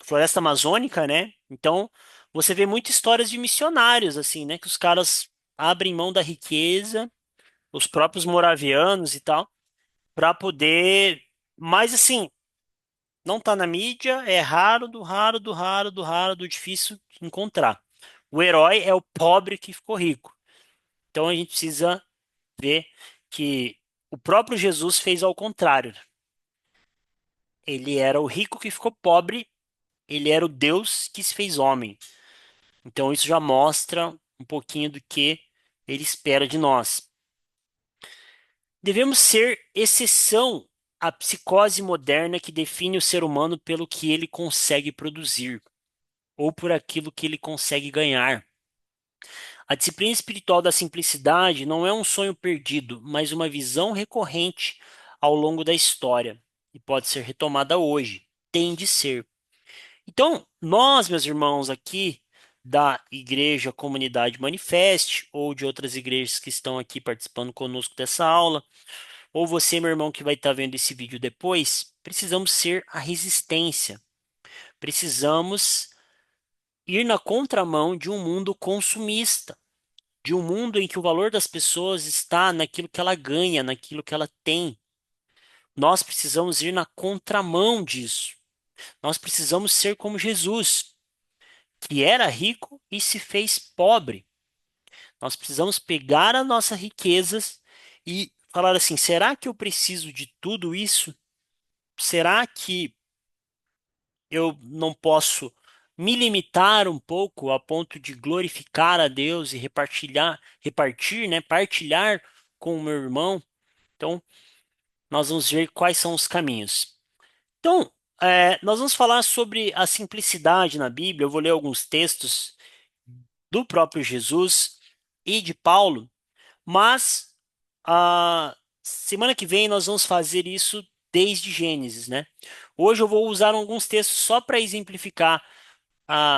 Floresta Amazônica, né? Então, você vê muitas histórias de missionários, assim, né? Que os caras abrem mão da riqueza, os próprios moravianos e tal, para poder. Mas, assim, não tá na mídia, é raro, do raro, do raro, do raro, do difícil de encontrar. O herói é o pobre que ficou rico. Então, a gente precisa ver que o próprio Jesus fez ao contrário. Ele era o rico que ficou pobre, ele era o Deus que se fez homem. Então isso já mostra um pouquinho do que ele espera de nós. Devemos ser exceção à psicose moderna que define o ser humano pelo que ele consegue produzir ou por aquilo que ele consegue ganhar. A disciplina espiritual da simplicidade não é um sonho perdido, mas uma visão recorrente ao longo da história e pode ser retomada hoje. Tem de ser. Então, nós, meus irmãos, aqui da Igreja Comunidade Manifeste, ou de outras igrejas que estão aqui participando conosco dessa aula, ou você, meu irmão, que vai estar vendo esse vídeo depois, precisamos ser a resistência. Precisamos ir na contramão de um mundo consumista, de um mundo em que o valor das pessoas está naquilo que ela ganha, naquilo que ela tem. Nós precisamos ir na contramão disso. Nós precisamos ser como Jesus, que era rico e se fez pobre. Nós precisamos pegar as nossas riquezas e falar assim: será que eu preciso de tudo isso? Será que eu não posso me limitar um pouco a ponto de glorificar a Deus e repartir, né, partilhar com o meu irmão? Então, nós vamos ver quais são os caminhos. Então, nós vamos falar sobre a simplicidade na Bíblia. Eu vou ler alguns textos do próprio Jesus e de Paulo, mas a semana que vem nós vamos fazer isso desde Gênesis, né? Hoje eu vou usar alguns textos só para exemplificar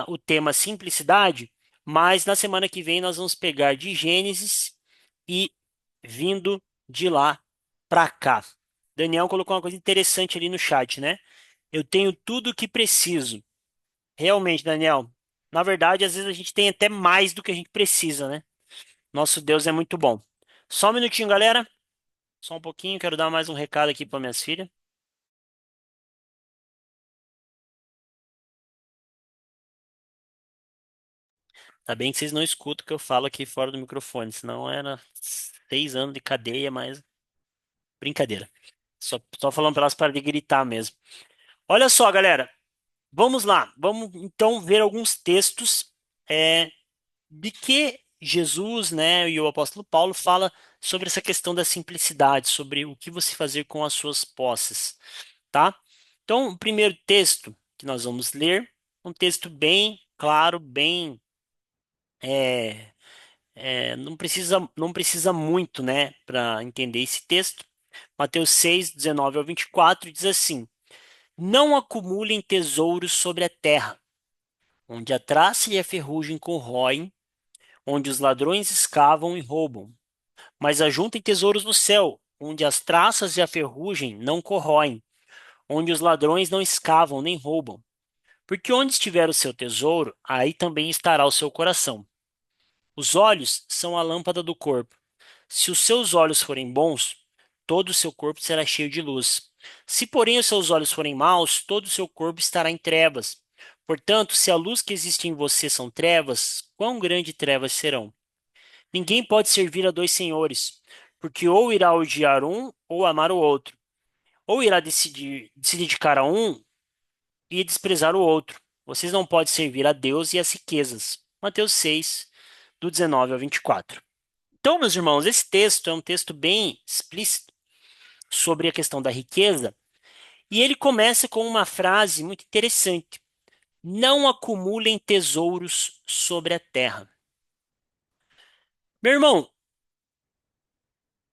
o tema simplicidade, mas na semana que vem nós vamos pegar de Gênesis e vindo de lá para cá. Daniel colocou uma coisa interessante ali no chat, né? Eu tenho tudo o que preciso. Realmente, Daniel. Na verdade, às vezes a gente tem até mais do que a gente precisa, né? Nosso Deus é muito bom. Só um minutinho, galera. Só um pouquinho, quero dar mais um recado aqui para minhas filhas. Tá bem que vocês não escutam o que eu falo aqui fora do microfone, senão era 6 anos de cadeia, mas brincadeira. Só falando para elas para de gritar mesmo. Olha só, galera. Vamos lá, vamos então ver alguns textos é, de que Jesus, né, e o apóstolo Paulo fala sobre essa questão da simplicidade, sobre o que você fazer com as suas posses, tá? Então, o primeiro texto que nós vamos ler, um texto bem claro, bem é, não precisa muito, né, para entender esse texto. Mateus 6, 19 ao 24 diz assim: Não acumulem tesouros sobre a terra, onde a traça e a ferrugem corroem, onde os ladrões escavam e roubam. Mas ajuntem tesouros no céu, onde as traças e a ferrugem não corroem, onde os ladrões não escavam nem roubam. Porque onde estiver o seu tesouro, aí também estará o seu coração. Os olhos são a lâmpada do corpo. Se os seus olhos forem bons, todo o seu corpo será cheio de luz. Se, porém, os seus olhos forem maus, todo o seu corpo estará em trevas. Portanto, se a luz que existe em você são trevas, quão grandes trevas serão? Ninguém pode servir a dois senhores, porque ou irá odiar um ou amar o outro, ou irá decidir se dedicar a um e desprezar o outro. Vocês não podem servir a Deus e às riquezas. Mateus 6, do 19 ao 24. Então, meus irmãos, esse texto é um texto bem explícito sobre a questão da riqueza, e ele começa com uma frase muito interessante: Não acumulem tesouros sobre a terra. Meu irmão,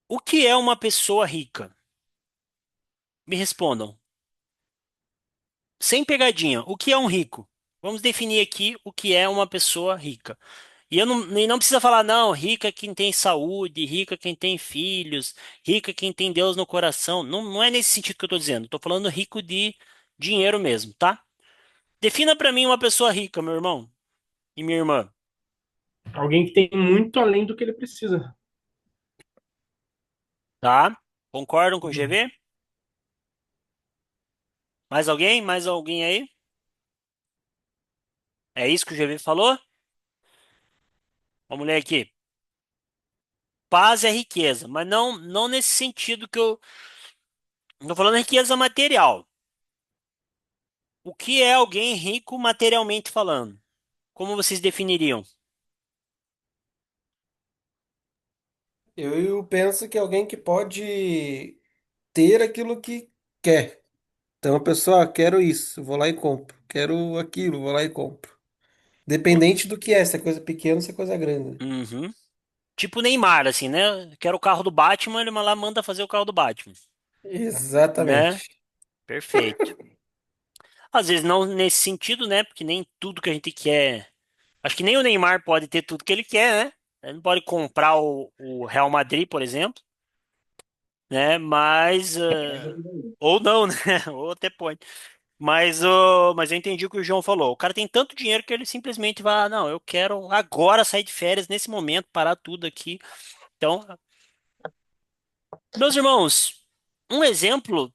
o que é uma pessoa rica? Me respondam. Sem pegadinha, o que é um rico? Vamos definir aqui o que é uma pessoa rica. E não precisa falar, não, rica é quem tem saúde, rica é quem tem filhos, rica é quem tem Deus no coração. Não, não é nesse sentido que eu estou dizendo. Estou falando rico de dinheiro mesmo, tá? Defina para mim uma pessoa rica, meu irmão e minha irmã,
Alguém que tem muito além do que ele precisa.
tá? Concordam com o GV? Mais alguém? Mais alguém aí? É isso que o GV falou? Vamos ler aqui. Paz é riqueza, mas não nesse sentido que eu estou falando riqueza material. O que é alguém rico materialmente falando? Como vocês definiriam?
Eu penso que é alguém que pode ter aquilo que quer. Então, a pessoa, quero isso, vou lá e compro. Quero aquilo, vou lá e compro. Dependente do que é, se é coisa pequena ou se é coisa grande.
Uhum. Tipo o Neymar, assim, né? Quero o carro do Batman, ele lá manda fazer o carro do Batman, né?
Exatamente.
Perfeito. Às vezes não nesse sentido, né? Porque nem tudo que a gente quer. Acho que nem o Neymar pode ter tudo que ele quer, né? Ele não pode comprar o Real Madrid, por exemplo, né? Mas. Ou não, né? Ou até pode. Mas eu entendi o que o João falou. O cara tem tanto dinheiro que ele simplesmente vai, não, eu quero agora sair de férias nesse momento, parar tudo aqui. Então, meus irmãos, um exemplo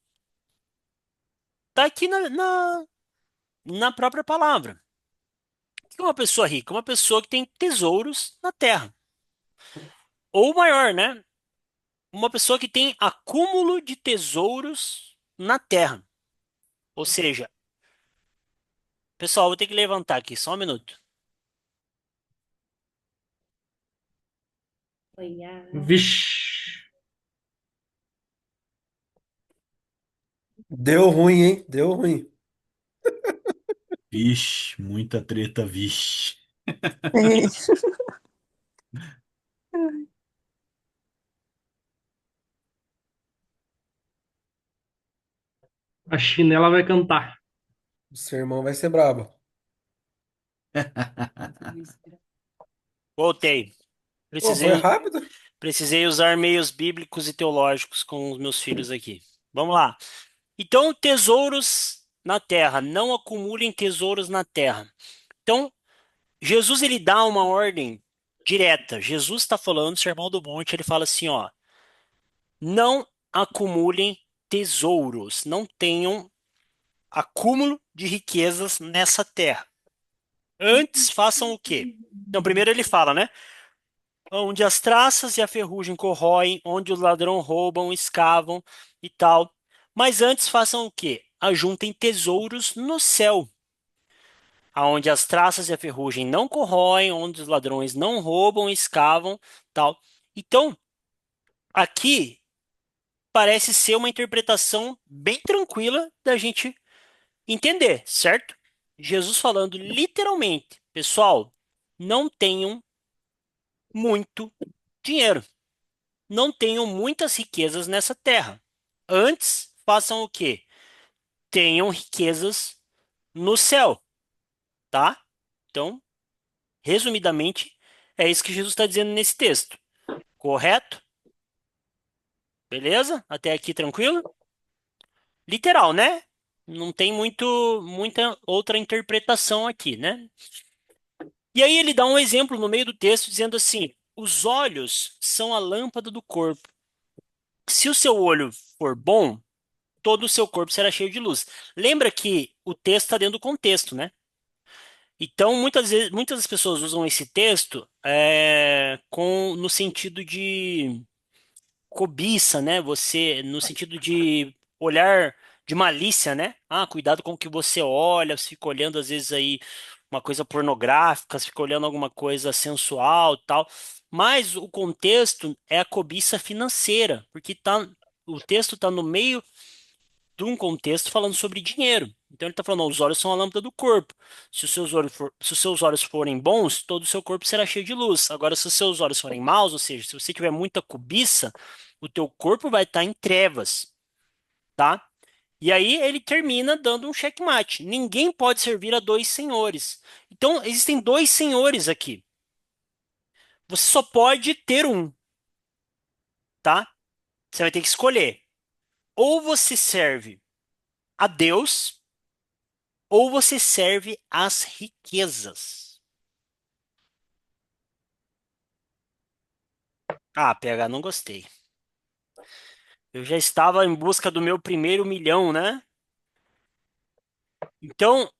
tá aqui na própria palavra. O que é uma pessoa rica? Uma pessoa que tem tesouros na terra. Ou maior, né? Uma pessoa que tem acúmulo de tesouros na terra. Ou seja, pessoal, vou ter que levantar aqui, só um minuto.
Vixe.
Deu ruim, hein? Deu ruim.
Vixe, muita treta, vixe.
A chinela vai cantar.
O seu irmão vai ser brabo.
Voltei.
Pô, foi
Precisei,
rápido?
precisei usar meios bíblicos e teológicos com os meus filhos aqui. Vamos lá. Então, tesouros na terra. Não acumulem tesouros na terra. Então, Jesus ele dá uma ordem direta. Jesus está falando, Sermão do Monte, ele fala assim, ó, não acumulem tesouros, não tenham acúmulo de riquezas nessa terra. Antes façam o quê? Então, primeiro ele fala, né? Onde as traças e a ferrugem corroem, onde os ladrões roubam, escavam e tal. Mas antes façam o quê? Ajuntem tesouros no céu. aonde as traças e a ferrugem não corroem, onde os ladrões não roubam, escavam, tal. Então, aqui parece ser uma interpretação bem tranquila da gente entender, certo? Jesus falando literalmente, pessoal, não tenham muito dinheiro, não tenham muitas riquezas nessa terra. Antes, façam o quê? Tenham riquezas no céu, tá? Então, resumidamente, é isso que Jesus está dizendo nesse texto. Correto? Beleza? Até aqui tranquilo? Literal, né? Não tem muita outra interpretação aqui, né? E aí ele dá um exemplo no meio do texto dizendo assim: os olhos são a lâmpada do corpo. Se o seu olho for bom, todo o seu corpo será cheio de luz. Lembra que o texto está dentro do contexto, né? Então, muitas vezes, muitas das pessoas usam esse texto no sentido de cobiça, né? Você, no sentido de olhar de malícia, né? Ah, cuidado com o que você olha, você fica olhando às vezes aí uma coisa pornográfica, você fica olhando alguma coisa sensual, tal. Mas o contexto é a cobiça financeira, porque o texto está no meio de um contexto falando sobre dinheiro. Então ele está falando, ó, os olhos são a lâmpada do corpo. Se os seus olhos forem bons, todo o seu corpo será cheio de luz. Agora, se os seus olhos forem maus, ou seja, se você tiver muita cobiça, o teu corpo vai estar em trevas, tá? E aí ele termina dando um checkmate. Ninguém pode servir a dois senhores. Então, existem dois senhores aqui. Você só pode ter um, tá? Você vai ter que escolher. Ou você serve a Deus, ou você serve às riquezas. Ah, PH, não gostei. Eu já estava em busca do meu primeiro milhão, né? Então,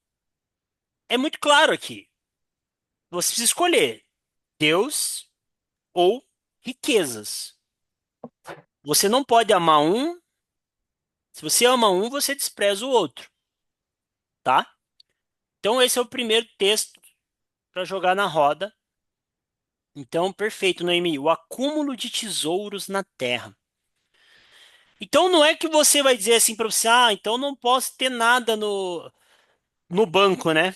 é muito claro aqui. Você precisa escolher Deus ou riquezas. Você não pode amar um. Se você ama um, você despreza o outro, tá? Então, esse é o primeiro texto para jogar na roda. Então, perfeito, Noemi. O acúmulo de tesouros na terra. Então, não é que você vai dizer assim para você, ah, então não posso ter nada no banco, né?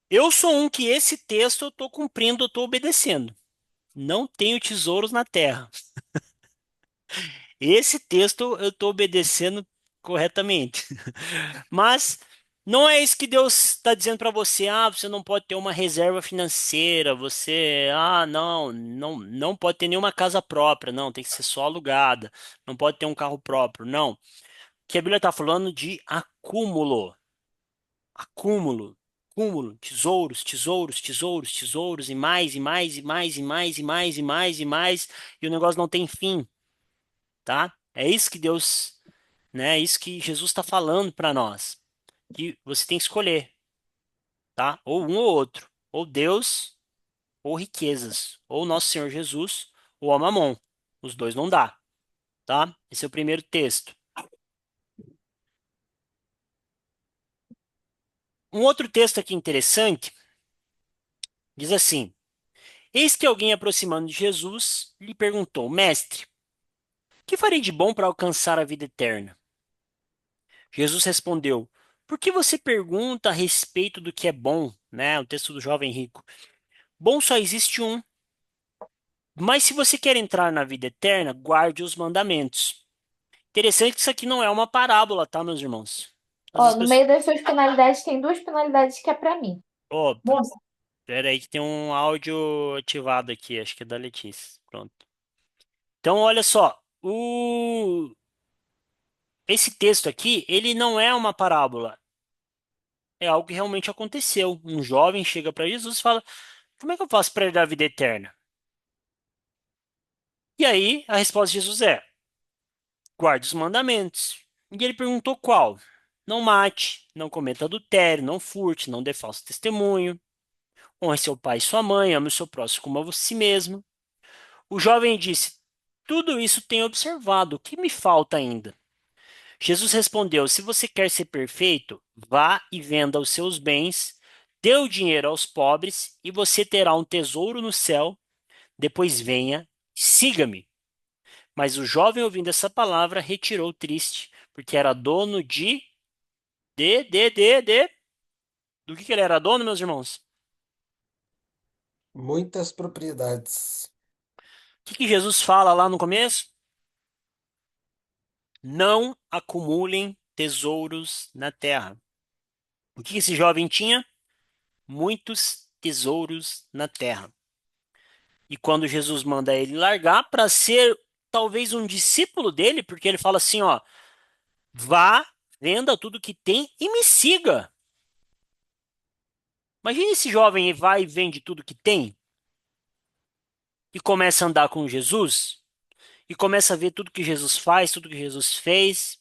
Eu sou um que esse texto eu estou cumprindo, eu estou obedecendo. Não tenho tesouros na terra. Esse texto eu estou obedecendo corretamente. Mas não é isso que Deus está dizendo para você. Ah, você não pode ter uma reserva financeira. Não pode ter nenhuma casa própria. Não, tem que ser só alugada. Não pode ter um carro próprio. Não. O que a Bíblia está falando de acúmulo. Acúmulo, acúmulo, tesouros, tesouros, tesouros, tesouros, e mais, e mais, e mais, e mais, e mais, e mais, e mais, e o negócio não tem fim, tá? É isso que Deus, né? É isso que Jesus está falando para nós. Que você tem que escolher, tá? Ou um ou outro. Ou Deus, ou riquezas. Ou Nosso Senhor Jesus, ou a Mamon. Os dois não dá, tá? Esse é o primeiro texto. Um outro texto aqui interessante diz assim: eis que alguém aproximando de Jesus lhe perguntou, Mestre, que farei de bom para alcançar a vida eterna? Jesus respondeu, por que você pergunta a respeito do que é bom, né? O texto do jovem rico. Bom só existe um. Mas se você quer entrar na vida eterna, guarde os mandamentos. Interessante que isso aqui não é uma parábola, tá, meus irmãos? Às
Ó,
vezes,
no meio das suas penalidades tem duas penalidades que é pra mim.
oh,
Moça.
pera aí que tem um áudio ativado aqui, acho que é da Letícia. Pronto. Então, olha só, esse texto aqui, ele não é uma parábola. É algo que realmente aconteceu. Um jovem chega para Jesus e fala: como é que eu faço para herdar a vida eterna? E aí a resposta de Jesus é: guarde os mandamentos. E ele perguntou qual? Não mate, não cometa adultério, não furte, não dê falso testemunho, honre seu pai e sua mãe, ame o seu próximo como a si mesmo. O jovem disse: tudo isso tenho observado, o que me falta ainda? Jesus respondeu: se você quer ser perfeito, vá e venda os seus bens, dê o dinheiro aos pobres e você terá um tesouro no céu. Depois venha, siga-me. Mas o jovem, ouvindo essa palavra, retirou triste, porque era dono de. Do que ele era dono, meus irmãos?
Muitas propriedades.
O que Jesus fala lá no começo? Não acumulem tesouros na terra. O que esse jovem tinha? Muitos tesouros na terra. E quando Jesus manda ele largar para ser talvez um discípulo dele, porque ele fala assim, ó, vá, venda tudo que tem e me siga. Imagina esse jovem vai e vende tudo que tem e começa a andar com Jesus e começa a ver tudo que Jesus faz, tudo que Jesus fez.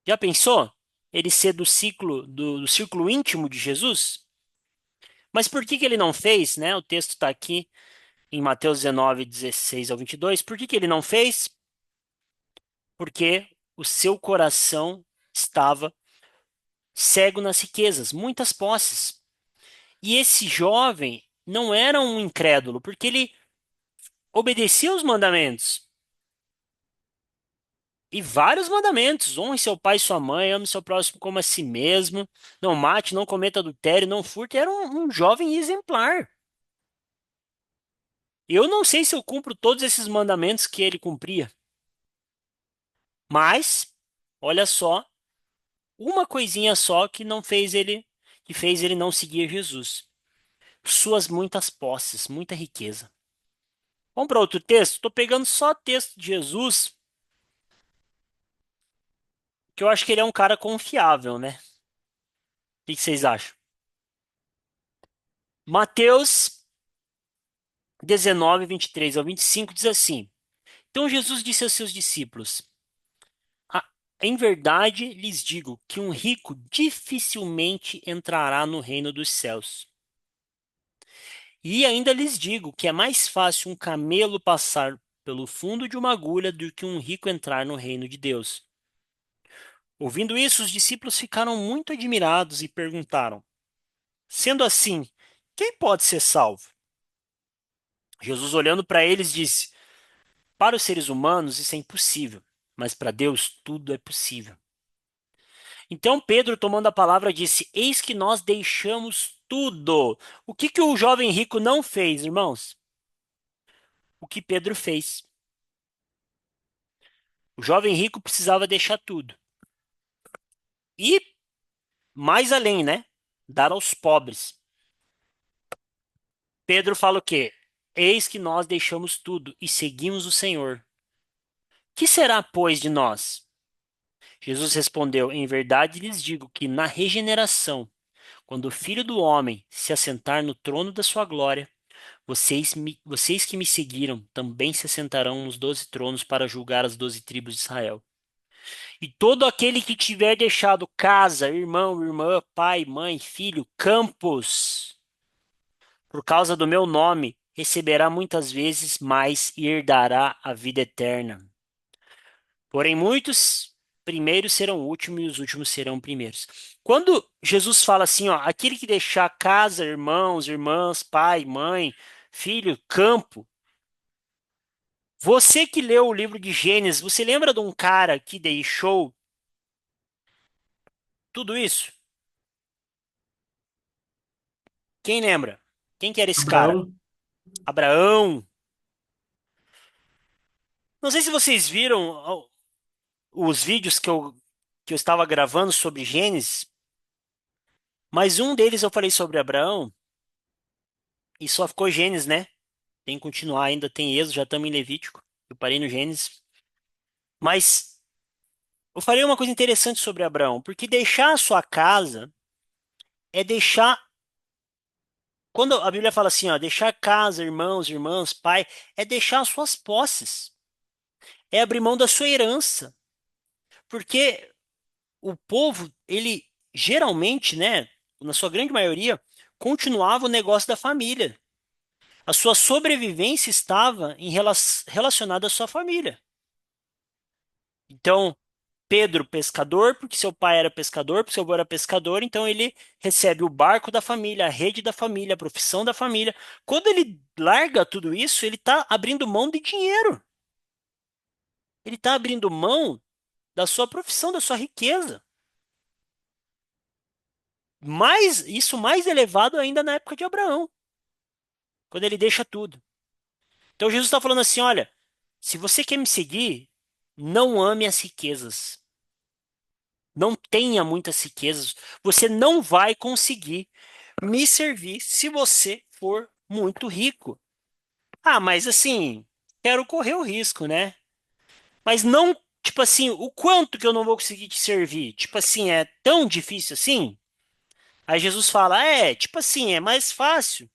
Já pensou? Ele ser do círculo íntimo de Jesus? Mas por que que ele não fez, né? O texto está aqui em Mateus 19, 16 ao 22. Por que que ele não fez? Porque o seu coração estava cego nas riquezas, muitas posses. E esse jovem não era um incrédulo, porque ele obedecia os mandamentos. E vários mandamentos. Honre seu pai e sua mãe, ame seu próximo como a si mesmo, não mate, não cometa adultério, não furte. Era um jovem exemplar. Eu não sei se eu cumpro todos esses mandamentos que ele cumpria. Mas, olha só, uma coisinha só que fez ele não seguir Jesus. Suas muitas posses, muita riqueza. Vamos para outro texto? Estou pegando só texto de Jesus, que eu acho que ele é um cara confiável, né? O que vocês acham? Mateus 19, 23 ao 25 diz assim: Então Jesus disse aos seus discípulos: "Ah, em verdade lhes digo que um rico dificilmente entrará no reino dos céus. E ainda lhes digo que é mais fácil um camelo passar pelo fundo de uma agulha do que um rico entrar no reino de Deus." Ouvindo isso, os discípulos ficaram muito admirados e perguntaram: Sendo assim, quem pode ser salvo? Jesus, olhando para eles, disse: Para os seres humanos isso é impossível, mas para Deus tudo é possível. Então Pedro, tomando a palavra, disse: Eis que nós deixamos tudo. O que que o jovem rico não fez, irmãos? O que Pedro fez. O jovem rico precisava deixar tudo. E mais além, né? Dar aos pobres. Pedro fala o quê? Eis que nós deixamos tudo e seguimos o Senhor. Que será, pois, de nós? Jesus respondeu: Em verdade lhes digo que na regeneração, quando o Filho do Homem se assentar no trono da sua glória, vocês que me seguiram também se assentarão nos 12 tronos para julgar as 12 tribos de Israel. E todo aquele que tiver deixado casa, irmão, irmã, pai, mãe, filho, campos, por causa do meu nome, receberá muitas vezes mais e herdará a vida eterna. Porém, muitos primeiros serão últimos e os últimos serão primeiros. Quando Jesus fala assim, ó, aquele que deixar casa, irmãos, irmãs, pai, mãe, filho, campo, você que leu o livro de Gênesis, você lembra de um cara que deixou tudo isso? Quem lembra? Quem que era esse cara?
Abraão,
Abraão. Não sei se vocês viram os vídeos que eu estava gravando sobre Gênesis, mas um deles eu falei sobre Abraão e só ficou Gênesis, né? Tem que continuar ainda, tem Êxodo, já estamos em Levítico. Eu parei no Gênesis. Mas eu falei uma coisa interessante sobre Abraão, porque deixar a sua casa é deixar. Quando a Bíblia fala assim, ó, deixar casa, irmãos, irmãs, pai, é deixar as suas posses, é abrir mão da sua herança. Porque o povo, ele geralmente, né, na sua grande maioria, continuava o negócio da família. A sua sobrevivência estava relacionada à sua família. Então, Pedro, pescador, porque seu pai era pescador, porque seu avô era pescador, então ele recebe o barco da família, a rede da família, a profissão da família. Quando ele larga tudo isso, ele está abrindo mão de dinheiro. Ele está abrindo mão da sua profissão, da sua riqueza. Isso mais elevado ainda na época de Abraão, quando ele deixa tudo. Então Jesus está falando assim: olha, se você quer me seguir, não ame as riquezas. Não tenha muitas riquezas. Você não vai conseguir me servir se você for muito rico. Ah, mas assim, quero correr o risco, né? Mas não, tipo assim, o quanto que eu não vou conseguir te servir? Tipo assim, é tão difícil assim? Aí Jesus fala: tipo assim, é mais fácil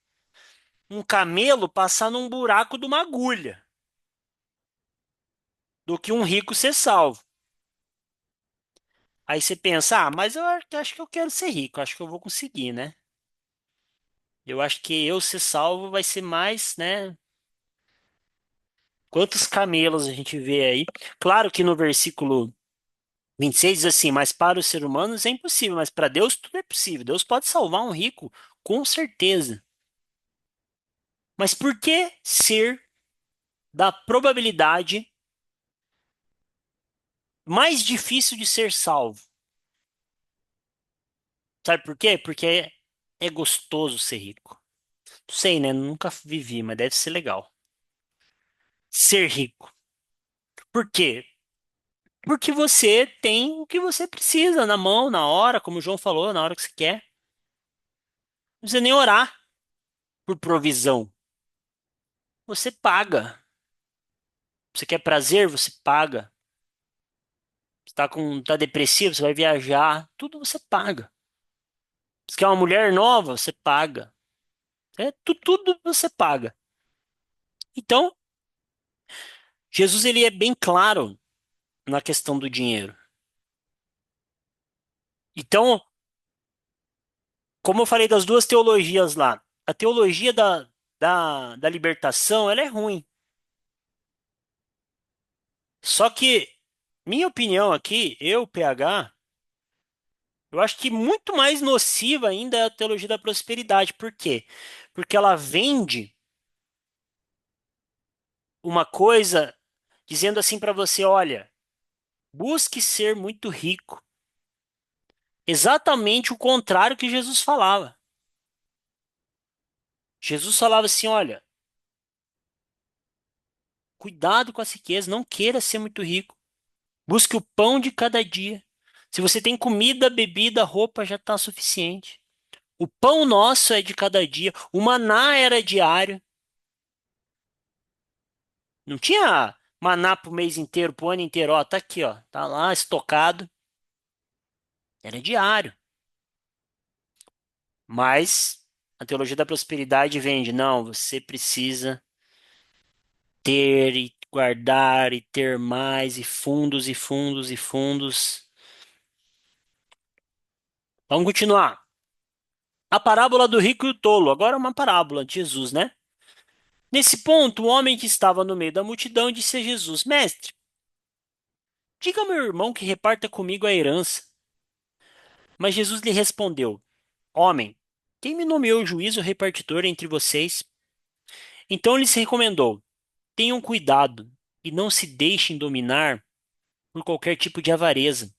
um camelo passar num buraco de uma agulha do que um rico ser salvo. Aí você pensa: mas eu acho que eu quero ser rico, acho que eu vou conseguir, né? Eu acho que eu ser salvo vai ser mais, né? Quantos camelos a gente vê aí? Claro que no versículo 26 diz assim: mas para os seres humanos é impossível, mas para Deus tudo é possível. Deus pode salvar um rico, com certeza. Mas por que ser da probabilidade mais difícil de ser salvo? Sabe por quê? Porque é gostoso ser rico. Não sei, né? Nunca vivi, mas deve ser legal. Ser rico. Por quê? Porque você tem o que você precisa na mão, na hora, como o João falou, na hora que você quer. Não precisa nem orar por provisão. Você paga. Você quer prazer, você paga. Você tá depressivo, você vai viajar. Tudo você paga. Você quer uma mulher nova, você paga. Tudo você paga. Então, Jesus ele é bem claro na questão do dinheiro. Então, como eu falei das duas teologias lá, a teologia da libertação, ela é ruim. Só que, minha opinião aqui, eu, PH, eu acho que muito mais nociva ainda é a teologia da prosperidade. Por quê? Porque ela vende uma coisa dizendo assim para você, olha, busque ser muito rico. Exatamente o contrário que Jesus falava. Jesus falava assim, olha, cuidado com as riquezas, não queira ser muito rico. Busque o pão de cada dia. Se você tem comida, bebida, roupa, já está suficiente. O pão nosso é de cada dia. O maná era diário. Não tinha maná pro mês inteiro, pro ano inteiro. Ó, tá aqui, ó. Tá lá estocado. Era diário. Mas a teologia da prosperidade vende. Não, você precisa ter e guardar e ter mais e fundos e fundos e fundos. Vamos continuar. A parábola do rico e o tolo. Agora é uma parábola de Jesus, né? Nesse ponto, o homem que estava no meio da multidão disse a Jesus: Mestre, diga ao meu irmão que reparta comigo a herança. Mas Jesus lhe respondeu: Homem, quem me nomeou juiz ou repartidor entre vocês? Então lhes recomendou: Tenham cuidado e não se deixem dominar por qualquer tipo de avareza,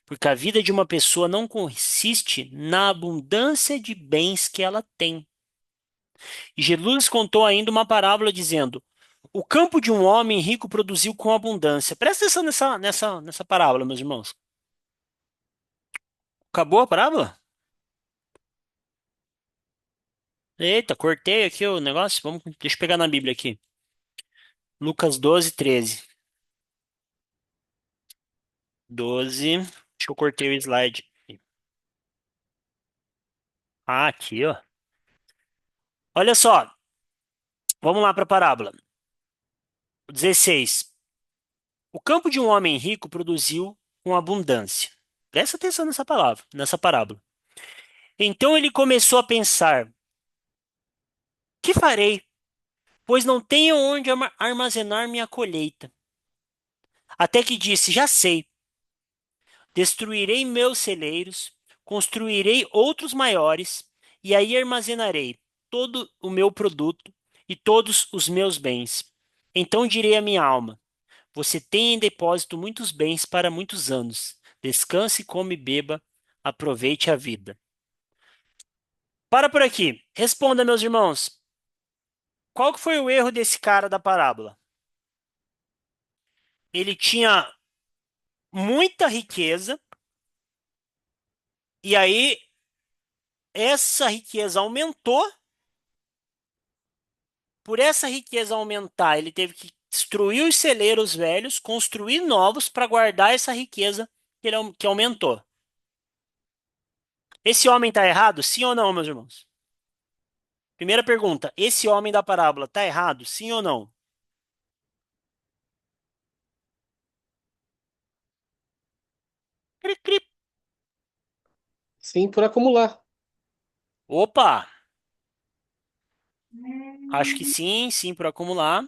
porque a vida de uma pessoa não consiste na abundância de bens que ela tem. E Jesus contou ainda uma parábola dizendo: O campo de um homem rico produziu com abundância. Presta atenção nessa parábola, meus irmãos. Acabou a parábola? Eita, cortei aqui o negócio. Deixa eu pegar na Bíblia aqui. Lucas 12:13. 12. Acho que eu cortei o slide. Ah, aqui, ó. Olha só. Vamos lá para a parábola. 16. O campo de um homem rico produziu com abundância. Presta atenção nessa palavra, nessa parábola. Então ele começou a pensar: que farei? Pois não tenho onde armazenar minha colheita. Até que disse: já sei. Destruirei meus celeiros, construirei outros maiores, e aí armazenarei todo o meu produto e todos os meus bens. Então direi à minha alma: você tem em depósito muitos bens para muitos anos. Descanse, come e beba, aproveite a vida. Para por aqui. Responda, meus irmãos. Qual que foi o erro desse cara da parábola? Ele tinha muita riqueza e aí essa riqueza aumentou. Por essa riqueza aumentar, ele teve que destruir os celeiros velhos, construir novos para guardar essa riqueza que aumentou. Esse homem está errado? Sim ou não, meus irmãos? Primeira pergunta: esse homem da parábola está errado? Sim ou não? Cri, cri.
Sim, por acumular.
Opa! Acho que sim, sim, por acumular.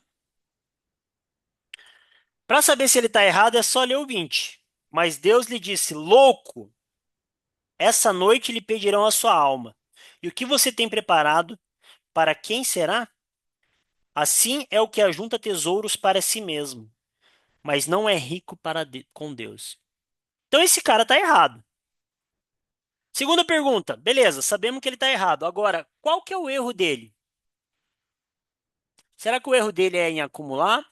Para saber se ele está errado, é só ler o 20. Mas Deus lhe disse: louco, essa noite lhe pedirão a sua alma. E o que você tem preparado, para quem será? Assim é o que ajunta tesouros para si mesmo, mas não é rico com Deus. Então esse cara está errado. Segunda pergunta, beleza, sabemos que ele está errado. Agora, qual que é o erro dele? Será que o erro dele é em acumular?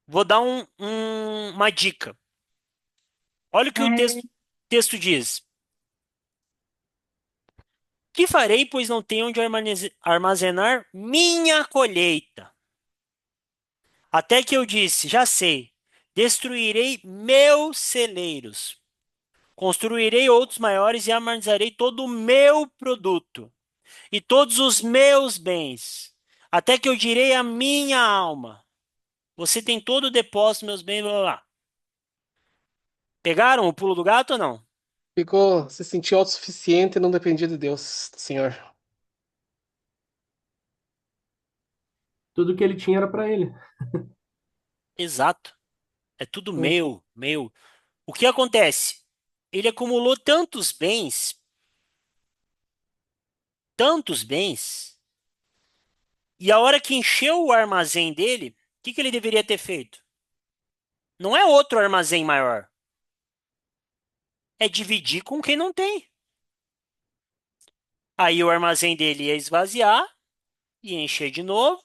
Vou dar uma dica. Olha o que o texto diz. Que farei, pois não tenho onde armazenar minha colheita? Até que eu disse, já sei, destruirei meus celeiros, construirei outros maiores e armazenarei todo o meu produto e todos os meus bens. Até que eu direi à minha alma, você tem todo o depósito dos meus bens, blá, blá, blá. Pegaram o pulo do gato ou não?
Se sentiu autossuficiente e não dependia de Deus, Senhor.
Tudo que ele tinha era para ele.
Exato. É tudo
Hum.
meu, meu. O que acontece? Ele acumulou tantos bens, e a hora que encheu o armazém dele, o que ele deveria ter feito? Não é outro armazém maior, é dividir com quem não tem. Aí o armazém dele ia esvaziar, ia encher de novo,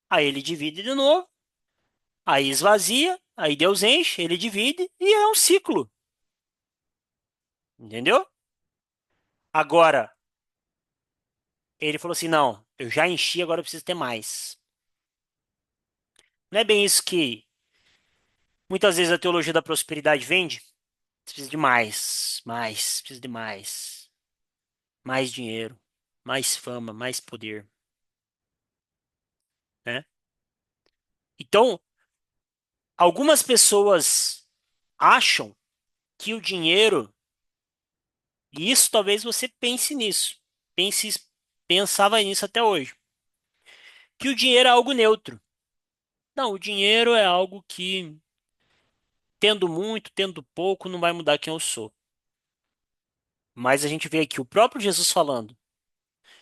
aí ele divide de novo, aí esvazia, aí Deus enche, ele divide, e é um ciclo. Entendeu? Agora, ele falou assim: não, eu já enchi, agora eu preciso ter mais. Não é bem isso que muitas vezes a teologia da prosperidade vende? Você precisa de mais, mais, precisa de mais. Mais dinheiro, mais fama, mais poder, né? Então, algumas pessoas acham que o dinheiro, e isso talvez você pense nisso, pense, pensava nisso até hoje, que o dinheiro é algo neutro. Não, o dinheiro é algo que, tendo muito, tendo pouco, não vai mudar quem eu sou. Mas a gente vê aqui o próprio Jesus falando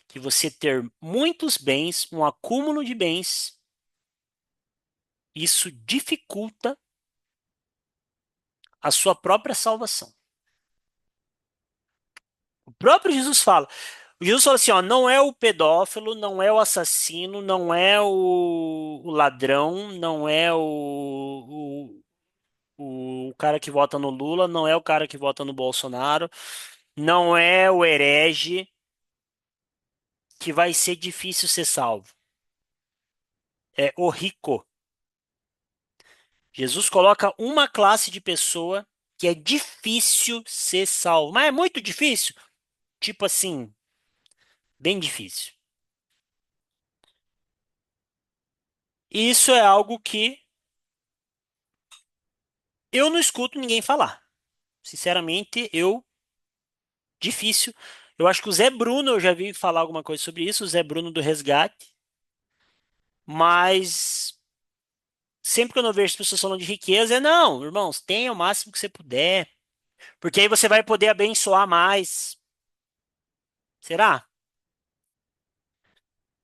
que você ter muitos bens, um acúmulo de bens, isso dificulta a sua própria salvação. O próprio Jesus fala. O Jesus fala assim, ó, não é o pedófilo, não é o assassino, não é o ladrão, não é o cara que vota no Lula, não é o cara que vota no Bolsonaro, não é o herege que vai ser difícil ser salvo. É o rico. Jesus coloca uma classe de pessoa que é difícil ser salvo. Mas é muito difícil? Tipo assim, bem difícil. E isso é algo que eu não escuto ninguém falar. Sinceramente, difícil. Eu acho que o Zé Bruno, eu já vi falar alguma coisa sobre isso, o Zé Bruno do Resgate, mas sempre que eu não vejo as pessoas falando de riqueza, não, irmãos, tenha o máximo que você puder, porque aí você vai poder abençoar mais. Será?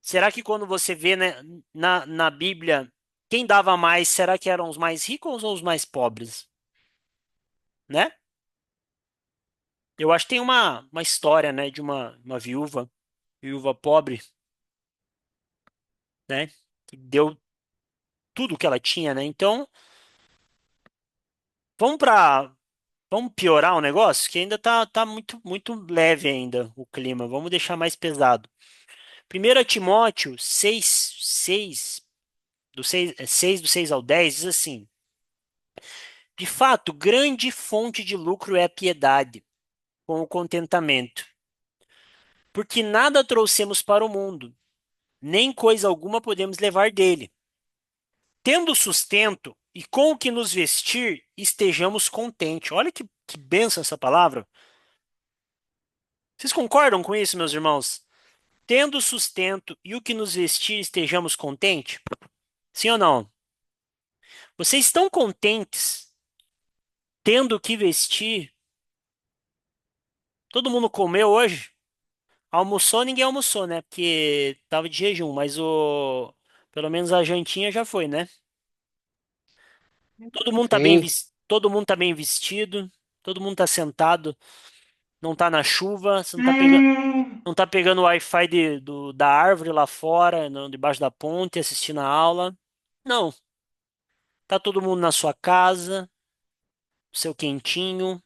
Será que quando você vê, né, na Bíblia, quem dava mais, será que eram os mais ricos ou os mais pobres? Né? Eu acho que tem uma história, né, de uma viúva pobre, né, que deu tudo que ela tinha, né? Então, vamos para vamos piorar o negócio, que ainda tá muito leve ainda o clima. Vamos deixar mais pesado. 1 Timóteo 6, do 6 ao 10 diz assim: De fato, grande fonte de lucro é a piedade, com o contentamento, porque nada trouxemos para o mundo, nem coisa alguma podemos levar dele. Tendo sustento e com o que nos vestir, estejamos contentes. Olha que benção essa palavra. Vocês concordam com isso, meus irmãos? Tendo sustento e o que nos vestir, estejamos contentes? Sim ou não? Vocês estão contentes tendo o que vestir? Todo mundo comeu hoje? Almoçou, ninguém almoçou, né? Porque tava de jejum, mas o pelo menos a jantinha já foi, né? Todo mundo tá
Sim.
todo mundo tá bem vestido, todo mundo tá sentado, não tá na chuva, você não tá pegando o Wi-Fi da árvore lá fora, debaixo da ponte, assistindo a aula. Não, tá todo mundo na sua casa, no seu quentinho,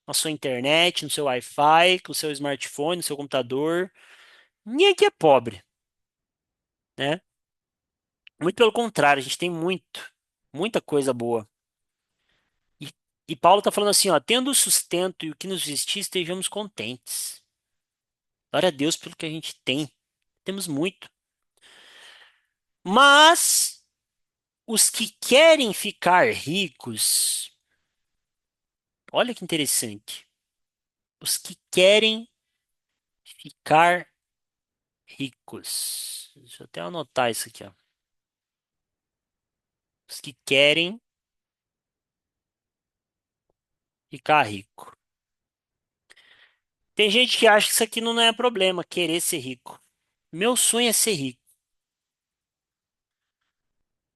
na sua internet, no seu Wi-Fi, com o seu smartphone, no seu computador. Ninguém aqui é pobre, né? Muito pelo contrário, a gente tem muita coisa boa. E, e Paulo está falando assim, ó, tendo o sustento e o que nos vestir, estejamos contentes. Glória a Deus pelo que a gente tem. Temos muito. Mas os que querem ficar ricos, olha que interessante. Os que querem ficar ricos. Deixa eu até anotar isso aqui, ó. Os que querem ficar rico. Tem gente que acha que isso aqui não é problema, querer ser rico. Meu sonho é ser rico.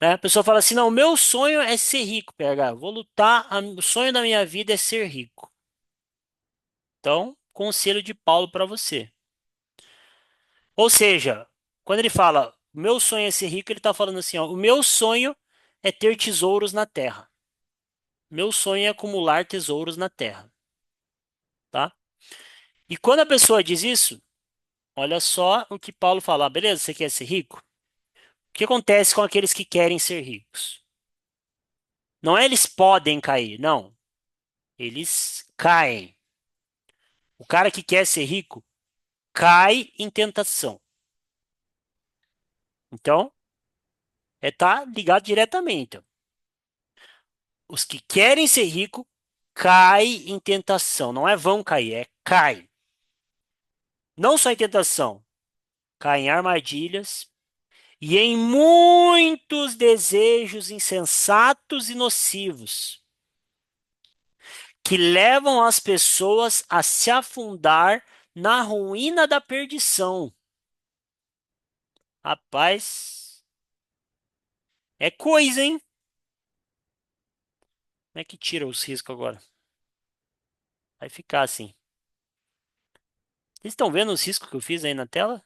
Né? A pessoa fala assim: não, meu sonho é ser rico, PH. Vou lutar, o sonho da minha vida é ser rico. Então, conselho de Paulo para você. Ou seja, quando ele fala, meu sonho é ser rico, ele está falando assim: ó, o meu sonho é ter tesouros na terra. Meu sonho é acumular tesouros na terra. Tá? E quando a pessoa diz isso, olha só o que Paulo fala: beleza, você quer ser rico? O que acontece com aqueles que querem ser ricos? Não é eles podem cair, não. Eles caem. O cara que quer ser rico cai em tentação. Então, tá ligado diretamente. Os que querem ser rico caem em tentação. Não é vão cair, é cai. Não só em tentação, cai em armadilhas e em muitos desejos insensatos e nocivos que levam as pessoas a se afundar na ruína da perdição. Rapaz, é coisa, hein? Como é que tira os riscos agora? Vai ficar assim. Vocês estão vendo os riscos que eu fiz aí na tela?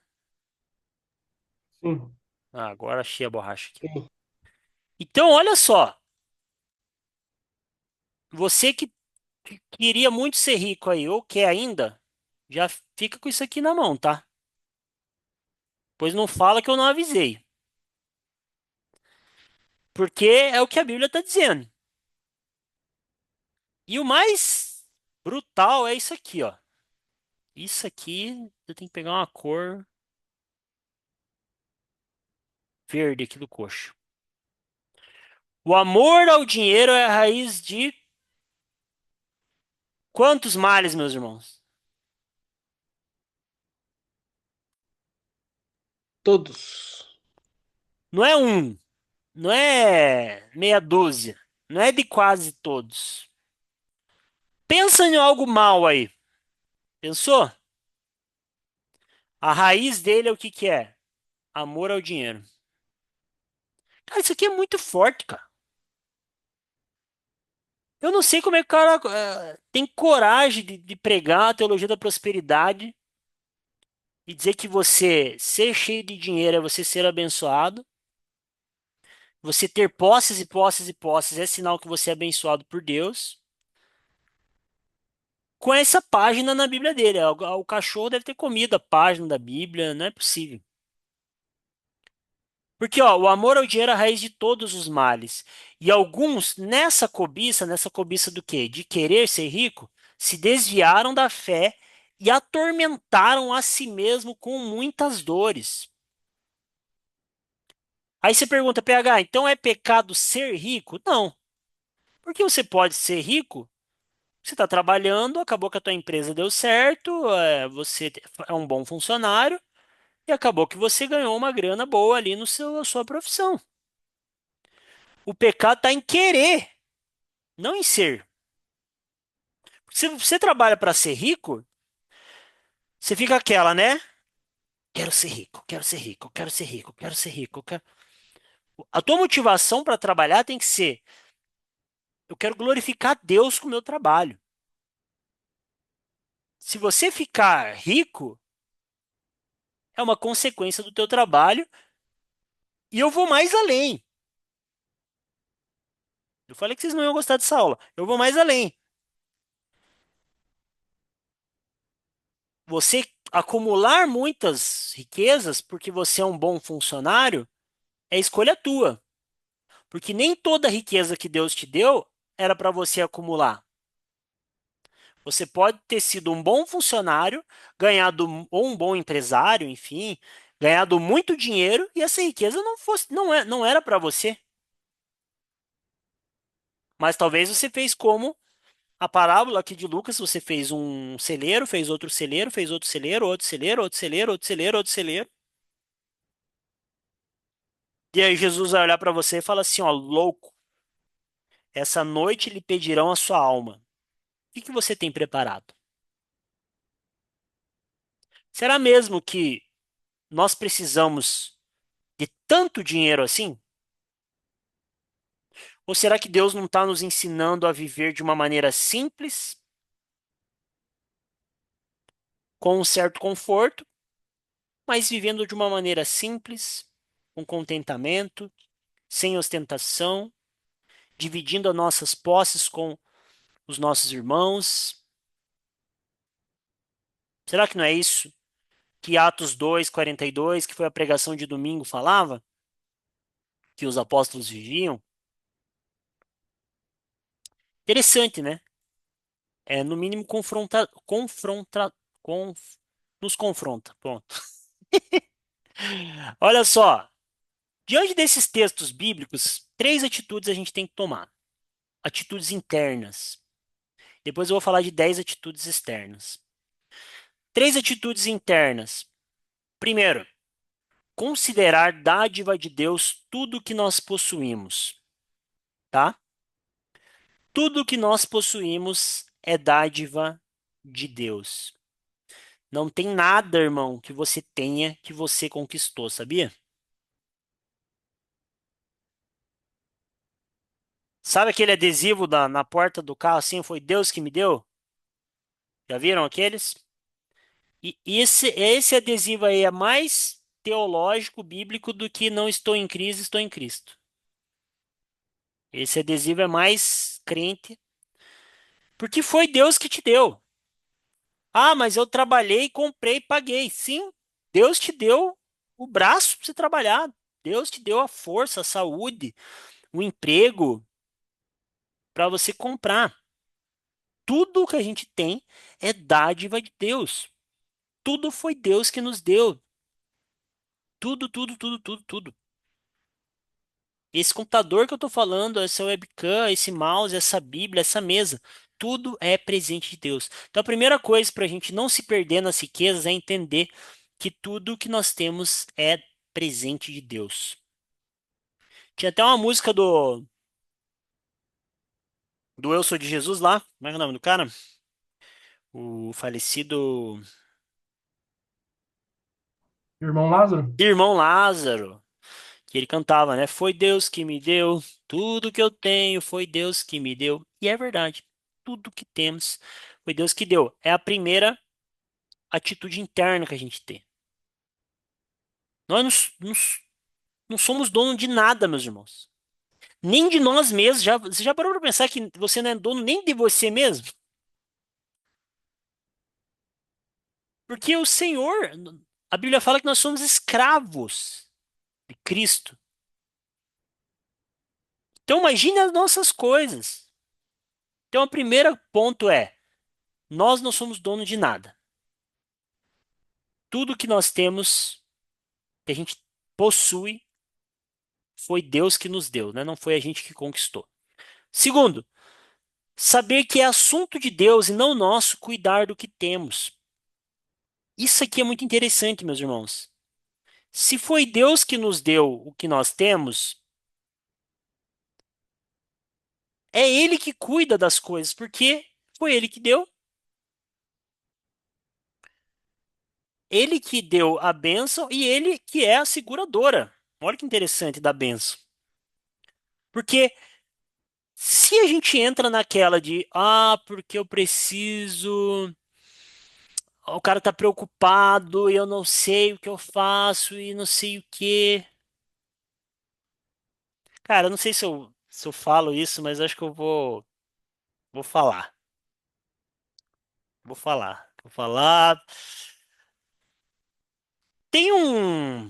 Sim.
Ah, agora achei a borracha aqui.
Sim.
Então, olha só. Você que queria muito ser rico aí, ou quer ainda, já fica com isso aqui na mão, tá? Pois não fala que eu não avisei. Porque é o que a Bíblia está dizendo. E o mais brutal é isso aqui, ó. Isso aqui, eu tenho que pegar uma cor verde aqui do coxo. O amor ao dinheiro é a raiz de quantos males, meus irmãos?
Todos.
Não é um, não é meia dúzia, não é de quase todos. Pensa em algo mal aí. Pensou? A raiz dele é o que que é? Amor ao dinheiro. Cara, isso aqui é muito forte, cara. Eu não sei como é que o cara tem coragem de pregar a teologia da prosperidade e dizer que você ser cheio de dinheiro é você ser abençoado. Você ter posses e posses e posses é sinal que você é abençoado por Deus. Com essa página na Bíblia dele. O cachorro deve ter comido a página da Bíblia, não é possível. Porque, ó, o amor ao dinheiro é a raiz de todos os males. E alguns, nessa cobiça do quê? De querer ser rico, se desviaram da fé e atormentaram a si mesmo com muitas dores. Aí você pergunta, PH, então é pecado ser rico? Não. Porque você pode ser rico, você está trabalhando, acabou que a tua empresa deu certo, você é um bom funcionário e acabou que você ganhou uma grana boa ali no seu, sua profissão. O pecado está em querer, não em ser. Se você trabalha para ser rico, você fica aquela, né? Quero ser rico, quero ser rico, quero ser rico, quero ser rico. A tua motivação para trabalhar tem que ser: eu quero glorificar Deus com o meu trabalho. Se você ficar rico, é uma consequência do teu trabalho e eu vou mais além. Eu falei que vocês não iam gostar dessa aula. Eu vou mais além. Você acumular muitas riquezas porque você é um bom funcionário é escolha tua. Porque nem toda a riqueza que Deus te deu era para você acumular. Você pode ter sido um bom funcionário, ganhado ou um bom empresário, enfim, ganhado muito dinheiro e essa riqueza não era para você. Mas talvez você fez como a parábola aqui de Lucas, você fez um celeiro, fez outro celeiro, fez outro celeiro, outro celeiro, outro celeiro, outro celeiro, outro celeiro. E aí Jesus vai olhar para você e fala assim, ó, louco, essa noite lhe pedirão a sua alma. O que que você tem preparado? Será mesmo que nós precisamos de tanto dinheiro assim? Ou será que Deus não está nos ensinando a viver de uma maneira simples, com um certo conforto, mas vivendo de uma maneira simples, com contentamento, sem ostentação, dividindo as nossas posses com os nossos irmãos? Será que não é isso que Atos 2:42, que foi a pregação de domingo, falava? Que os apóstolos viviam? Interessante, né? É, no mínimo, nos confronta. Pronto. Olha só, diante desses textos bíblicos, três atitudes a gente tem que tomar. Atitudes internas. Depois eu vou falar de 10 atitudes externas. Três atitudes internas. Primeiro, considerar dádiva de Deus tudo que nós possuímos, tá? Tudo que nós possuímos é dádiva de Deus. Não tem nada, irmão, que você tenha que você conquistou, sabia? Sabe aquele adesivo na porta do carro assim, foi Deus que me deu? Já viram aqueles? E esse adesivo aí é mais teológico, bíblico do que não estou em crise, estou em Cristo. Esse adesivo é mais crente, porque foi Deus que te deu. Ah, mas eu trabalhei, comprei, paguei. Sim, Deus te deu o braço para você trabalhar. Deus te deu a força, a saúde, o emprego para você comprar. Tudo que a gente tem é dádiva de Deus. Tudo foi Deus que nos deu. Tudo, tudo, tudo, tudo, tudo. Esse computador que eu estou falando, essa webcam, esse mouse, essa Bíblia, essa mesa, tudo é presente de Deus. Então, a primeira coisa para a gente não se perder nas riquezas é entender que tudo que nós temos é presente de Deus. Tinha até uma música do Eu Sou de Jesus lá. Como é que é o nome do cara? O falecido
Irmão Lázaro?
Irmão Lázaro, que ele cantava, né? Foi Deus que me deu, tudo que eu tenho foi Deus que me deu. E é verdade, tudo que temos foi Deus que deu. É a primeira atitude interna que a gente tem. Nós não somos dono de nada, meus irmãos. Nem de nós mesmos. Você já parou para pensar que você não é dono nem de você mesmo? Porque o Senhor, a Bíblia fala que nós somos escravos de Cristo. Então imagine as nossas coisas. Então o primeiro ponto é, nós não somos dono de nada. Tudo que nós temos, que a gente possui, foi Deus que nos deu, né? Não foi a gente que conquistou. Segundo, saber que é assunto de Deus e não nosso cuidar do que temos. Isso aqui é muito interessante, meus irmãos. Se foi Deus que nos deu o que nós temos, é Ele que cuida das coisas, porque foi Ele que deu. Ele que deu a bênção e Ele que é a seguradora. Olha que interessante da bênção. Porque se a gente entra naquela de, porque eu preciso, o cara tá preocupado e eu não sei o que eu faço e não sei o quê. Cara, eu não sei se eu falo isso, mas acho que eu vou falar. Vou falar. Vou falar. Tem um.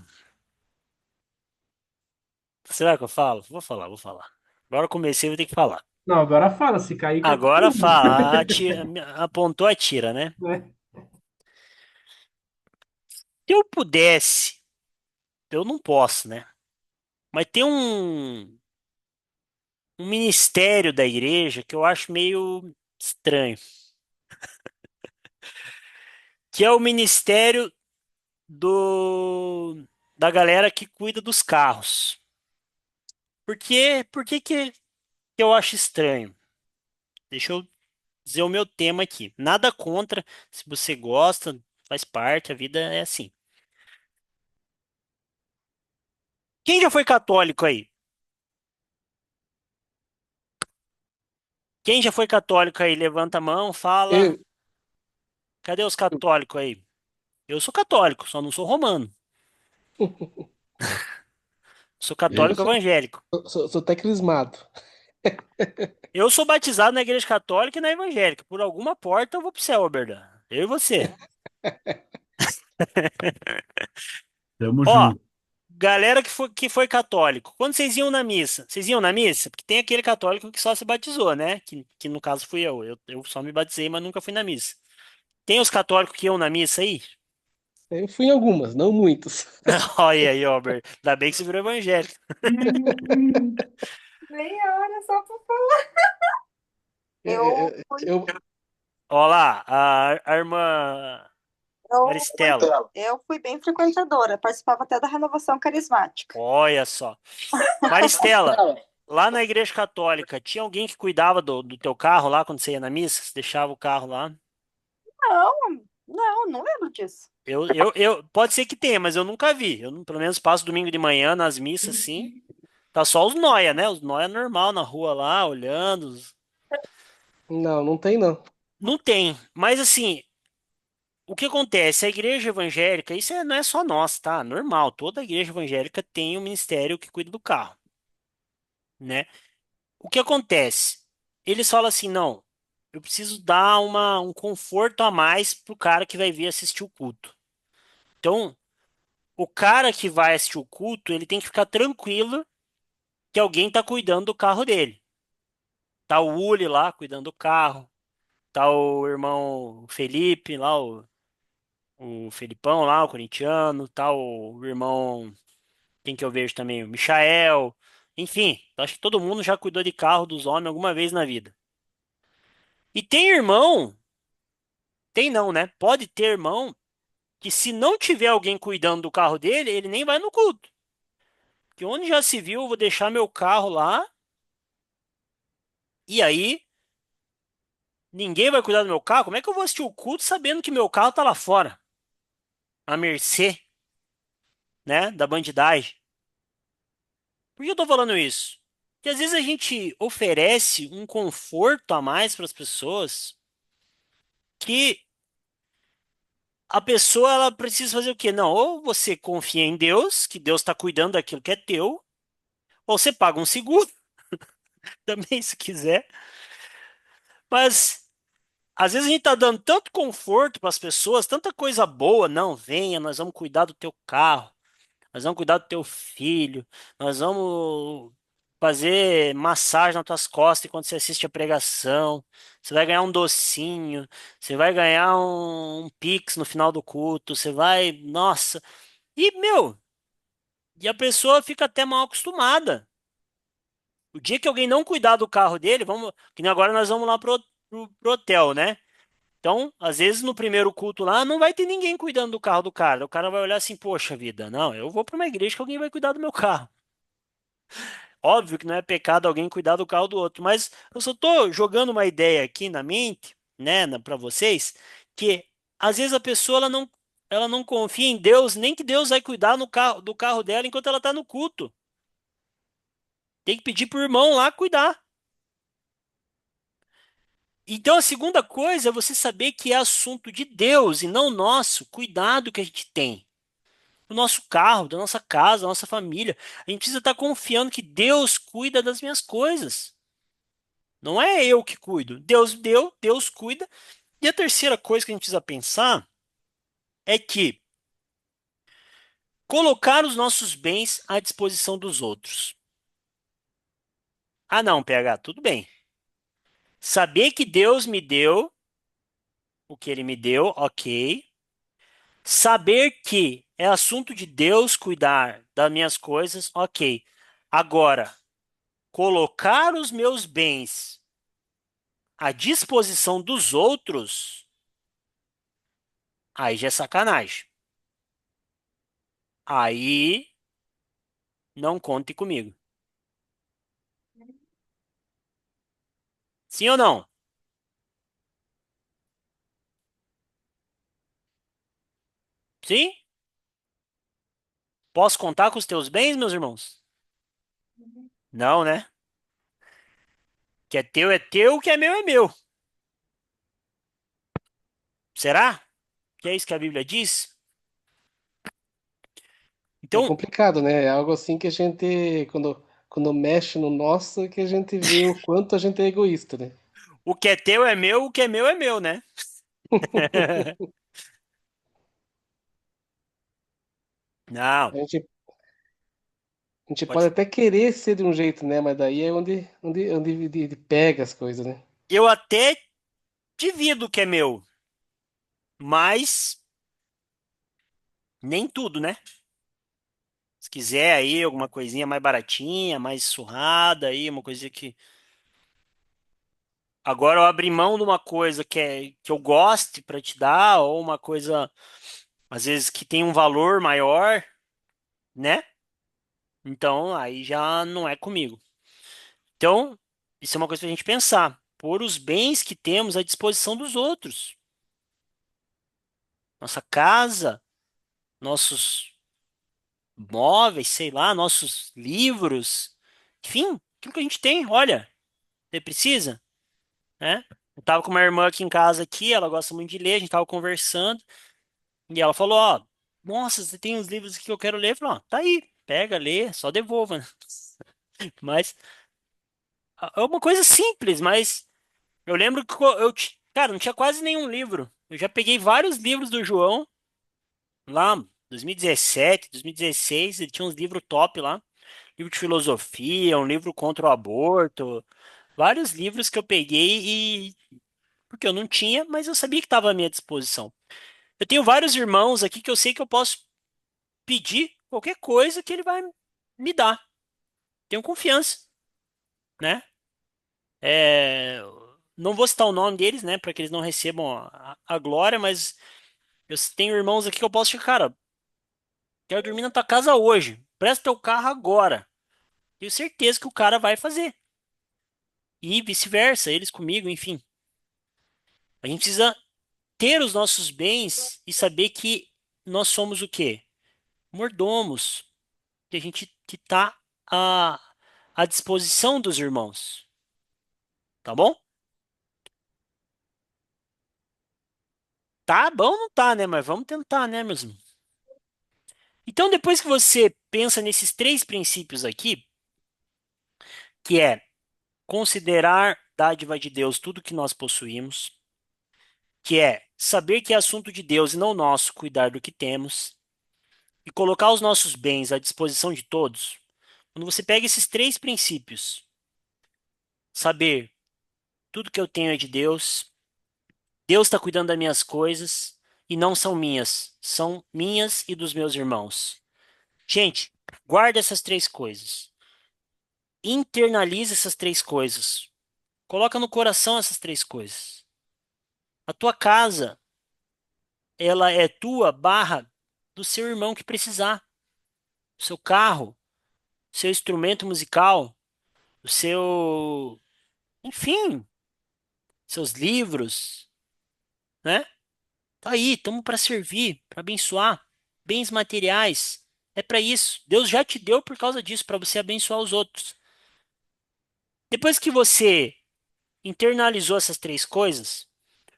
Será que eu falo? Vou falar, vou falar. Agora eu comecei, vou ter que falar.
Não, agora fala, se cair, cai todo
Agora
mundo.
fala. Apontou a tira, né?
Né?
Se eu pudesse, eu não posso, né? Mas tem um ministério da igreja que eu acho meio estranho, que é o ministério do da galera que cuida dos carros. Por que que eu acho estranho? Deixa eu dizer o meu tema aqui. Nada contra, se você gosta, faz parte, a vida é assim. Quem já foi católico aí? Quem já foi católico aí? Levanta a mão, fala.
Eu,
Cadê os católicos aí? Eu sou católico, só não sou romano. Sou
eu
católico
sou,
evangélico.
sou até crismado.
Eu sou batizado na igreja católica e na evangélica. Por alguma porta eu vou pro céu, Berdan. Eu e você.
Tamo
Ó,
junto.
galera que foi católico. Quando vocês iam na missa? Vocês iam na missa? Porque tem aquele católico que só se batizou, né? Que no caso fui eu. Eu só me batizei, mas nunca fui na missa. Tem os católicos que iam na missa aí?
Eu fui em algumas, não muitas.
Olha aí, ó, Berdan. Ainda bem que você virou evangélico.
Meia hora só pra falar. Eu fui,
Eu,
Ó lá, a irmã Maristela.
eu fui bem frequentadora, participava até da renovação carismática.
Olha só. Maristela, lá na igreja católica, tinha alguém que cuidava do teu carro lá quando você ia na missa? Você deixava o carro lá?
Não, não lembro disso.
Pode ser que tenha, mas eu nunca vi. Eu, pelo menos, passo domingo de manhã nas missas, assim. Tá só os noia, né? Os noia normal na rua lá, olhando.
não, não tem não.
Não tem. Mas, assim, o que acontece? A igreja evangélica, isso não é só nós, tá? Normal. Toda igreja evangélica tem um ministério que cuida do carro, né? O que acontece? Eles falam assim, não, eu preciso dar um conforto a mais pro cara que vai vir assistir o culto. Então, o cara que vai assistir o culto, ele tem que ficar tranquilo que alguém tá cuidando do carro dele. Tá o Uli lá cuidando do carro, tá o irmão Felipe lá, o Felipão lá, o corintiano, tá o irmão, quem que eu vejo também, o Michael. Enfim, acho que todo mundo já cuidou de carro dos homens alguma vez na vida. E tem irmão, tem não, né? Pode ter irmão que se não tiver alguém cuidando do carro dele, ele nem vai no culto. Que onde já se viu, eu vou deixar meu carro lá e aí ninguém vai cuidar do meu carro? Como é que eu vou assistir o culto sabendo que meu carro tá lá fora, à mercê, né, da bandidagem? Por que eu tô falando isso? Porque às vezes a gente oferece um conforto a mais para as pessoas que a pessoa ela precisa fazer o quê? Não, ou você confia em Deus, que Deus está cuidando daquilo que é teu, ou você paga um seguro também, se quiser. Mas às vezes a gente tá dando tanto conforto para as pessoas, tanta coisa boa. Não, venha, nós vamos cuidar do teu carro, nós vamos cuidar do teu filho, nós vamos fazer massagem nas tuas costas enquanto você assiste a pregação. Você vai ganhar um docinho, você vai ganhar um Pix no final do culto, você vai, nossa. E, meu, e a pessoa fica até mal acostumada. O dia que alguém não cuidar do carro dele, vamos, que nem agora nós vamos lá pro hotel, né? Então, às vezes no primeiro culto lá não vai ter ninguém cuidando do carro do cara. O cara vai olhar assim, poxa vida, não, eu vou para uma igreja que alguém vai cuidar do meu carro. Óbvio que não é pecado alguém cuidar do carro do outro, mas eu só tô jogando uma ideia aqui na mente, né, para vocês, que às vezes a pessoa ela não confia em Deus, nem que Deus vai cuidar no carro, do carro dela enquanto ela está no culto. Tem que pedir pro irmão lá cuidar. Então a segunda coisa é você saber que é assunto de Deus e não nosso, cuidado que a gente tem. Do nosso carro, da nossa casa, da nossa família. A gente precisa estar confiando que Deus cuida das minhas coisas. Não é eu que cuido. Deus deu, Deus cuida. E a terceira coisa que a gente precisa pensar é que colocar os nossos bens à disposição dos outros. Ah, não, PH, tudo bem. Saber que Deus me deu o que ele me deu, ok. Saber que é assunto de Deus cuidar das minhas coisas, ok. Agora, colocar os meus bens à disposição dos outros, aí já é sacanagem. Aí não conte comigo. Sim ou não? Sim? Posso contar com os teus bens, meus irmãos? Não, né? Que é teu, o que é meu é meu. Será? Que é isso que a Bíblia diz?
É
Então,
complicado, né? É algo assim que a gente, quando mexe no nosso, é que a gente vê o quanto a gente é egoísta, né?
o que é teu é meu, o que é meu, né? Não,
A gente, a gente
pode.
pode até querer ser de um jeito, né? Mas daí é onde pega as coisas, né?
Eu até divido o que é meu, mas nem tudo, né? Se quiser aí alguma coisinha mais baratinha, mais surrada aí, uma coisinha que. Agora eu abri mão de uma coisa que eu goste para te dar, ou uma coisa, às vezes, que tem um valor maior, né? Então aí já não é comigo. Então, isso é uma coisa pra gente pensar. Pôr os bens que temos à disposição dos outros. Nossa casa, nossos móveis, sei lá, nossos livros, enfim, aquilo que a gente tem. Olha, você precisa, né? Eu tava com uma irmã aqui em casa aqui, ela gosta muito de ler, a gente tava conversando, e ela falou, ó, nossa, você tem uns livros que eu quero ler? Eu falei, ó, tá aí, pega, lê, só devolva, né? Mas é uma coisa simples, mas eu lembro que cara, não tinha quase nenhum livro. Eu já peguei vários livros do João lá, 2017, 2016, ele tinha uns livros top lá. Livro de filosofia, um livro contra o aborto, vários livros que eu peguei e porque eu não tinha, mas eu sabia que estava à minha disposição. Eu tenho vários irmãos aqui que eu sei que eu posso pedir qualquer coisa que ele vai me dar. Tenho confiança, né? É, não vou citar o nome deles, né, para que eles não recebam a glória, mas eu tenho irmãos aqui que eu posso chegar, cara, quero dormir na tua casa hoje. presta teu carro agora. Tenho certeza que o cara vai fazer. E vice-versa, eles comigo, enfim. A gente precisa ter os nossos bens e saber que nós somos o quê? Mordomos. Que a gente que está à disposição dos irmãos. Tá bom? Tá bom, não tá, né? Mas vamos tentar, né, meus irmãos? Então, depois que você pensa nesses três princípios aqui, que é considerar dádiva de Deus tudo que nós possuímos, que é saber que é assunto de Deus e não nosso cuidar do que temos, e colocar os nossos bens à disposição de todos, quando você pega esses três princípios, saber tudo que eu tenho é de Deus, Deus está cuidando das minhas coisas e não são minhas, são minhas e dos meus irmãos. Gente, guarda essas três coisas. Internaliza essas três coisas. Coloca no coração essas três coisas. A tua casa, ela é tua barra do seu irmão que precisar. O seu carro, o seu instrumento musical, o seu, enfim, seus livros, né? Tá aí, estamos para servir, para abençoar. Bens materiais. É para isso. Deus já te deu por causa disso, para você abençoar os outros. Depois que você internalizou essas três coisas,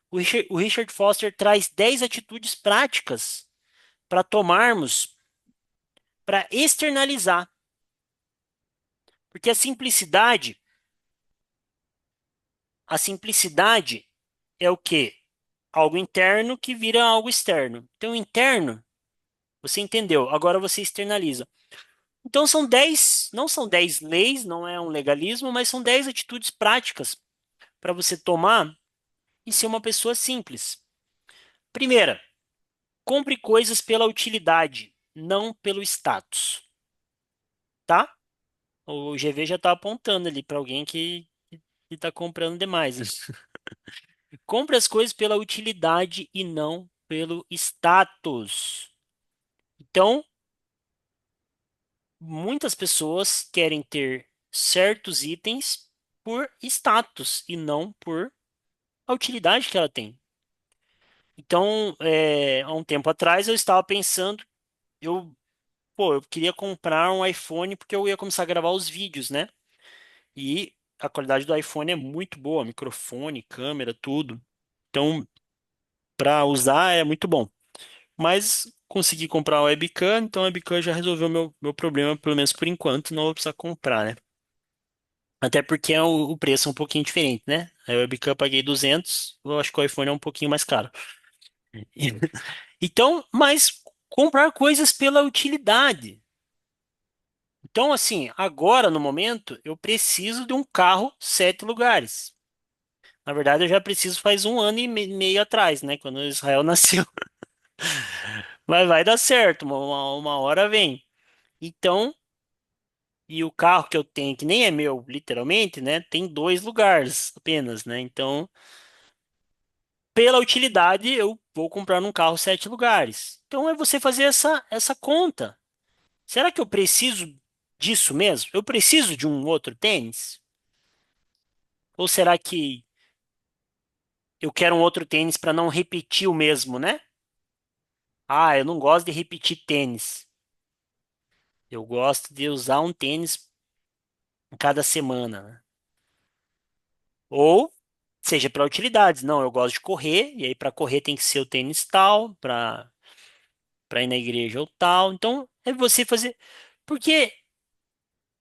o Richard Foster traz 10 atitudes práticas para tomarmos, para externalizar. Porque a simplicidade é o quê? Algo interno que vira algo externo. Então, interno, você entendeu. Agora você externaliza. Então, são 10, não são 10 leis, não é um legalismo, mas são 10 atitudes práticas para você tomar e ser uma pessoa simples. Primeira, compre coisas pela utilidade, não pelo status, tá? O GV já está apontando ali para alguém que está comprando demais. Compre as coisas pela utilidade e não pelo status. Então, muitas pessoas querem ter certos itens por status e não por a utilidade que ela tem. Então, há um tempo atrás eu estava pensando, eu queria comprar um iPhone porque eu ia começar a gravar os vídeos, né? E a qualidade do iPhone é muito boa, microfone, câmera, tudo. Então, para usar é muito bom. Mas consegui comprar a webcam, então a webcam já resolveu meu problema, pelo menos por enquanto, não vou precisar comprar, né? Até porque o preço é um pouquinho diferente, né? A webcam eu paguei 200, eu acho que o iPhone é um pouquinho mais caro. Então, mas comprar coisas pela utilidade. Então, assim, agora no momento, eu preciso de um carro 7 lugares. Na verdade, eu já preciso faz um ano e meio atrás, né? Quando Israel nasceu. Mas vai dar certo, uma hora vem. Então, e o carro que eu tenho, que nem é meu, literalmente, né? Tem 2 lugares apenas, né? Então, pela utilidade, eu vou comprar um carro 7 lugares. Então, é você fazer essa conta. Será que eu preciso disso mesmo? Eu preciso de um outro tênis? Ou será que eu quero um outro tênis para não repetir o mesmo, né? Ah, eu não gosto de repetir tênis. Eu gosto de usar um tênis em cada semana, né? Ou seja para utilidades. Não, eu gosto de correr, e aí para correr tem que ser o tênis tal, para ir na igreja ou tal. Então, é você fazer. Porque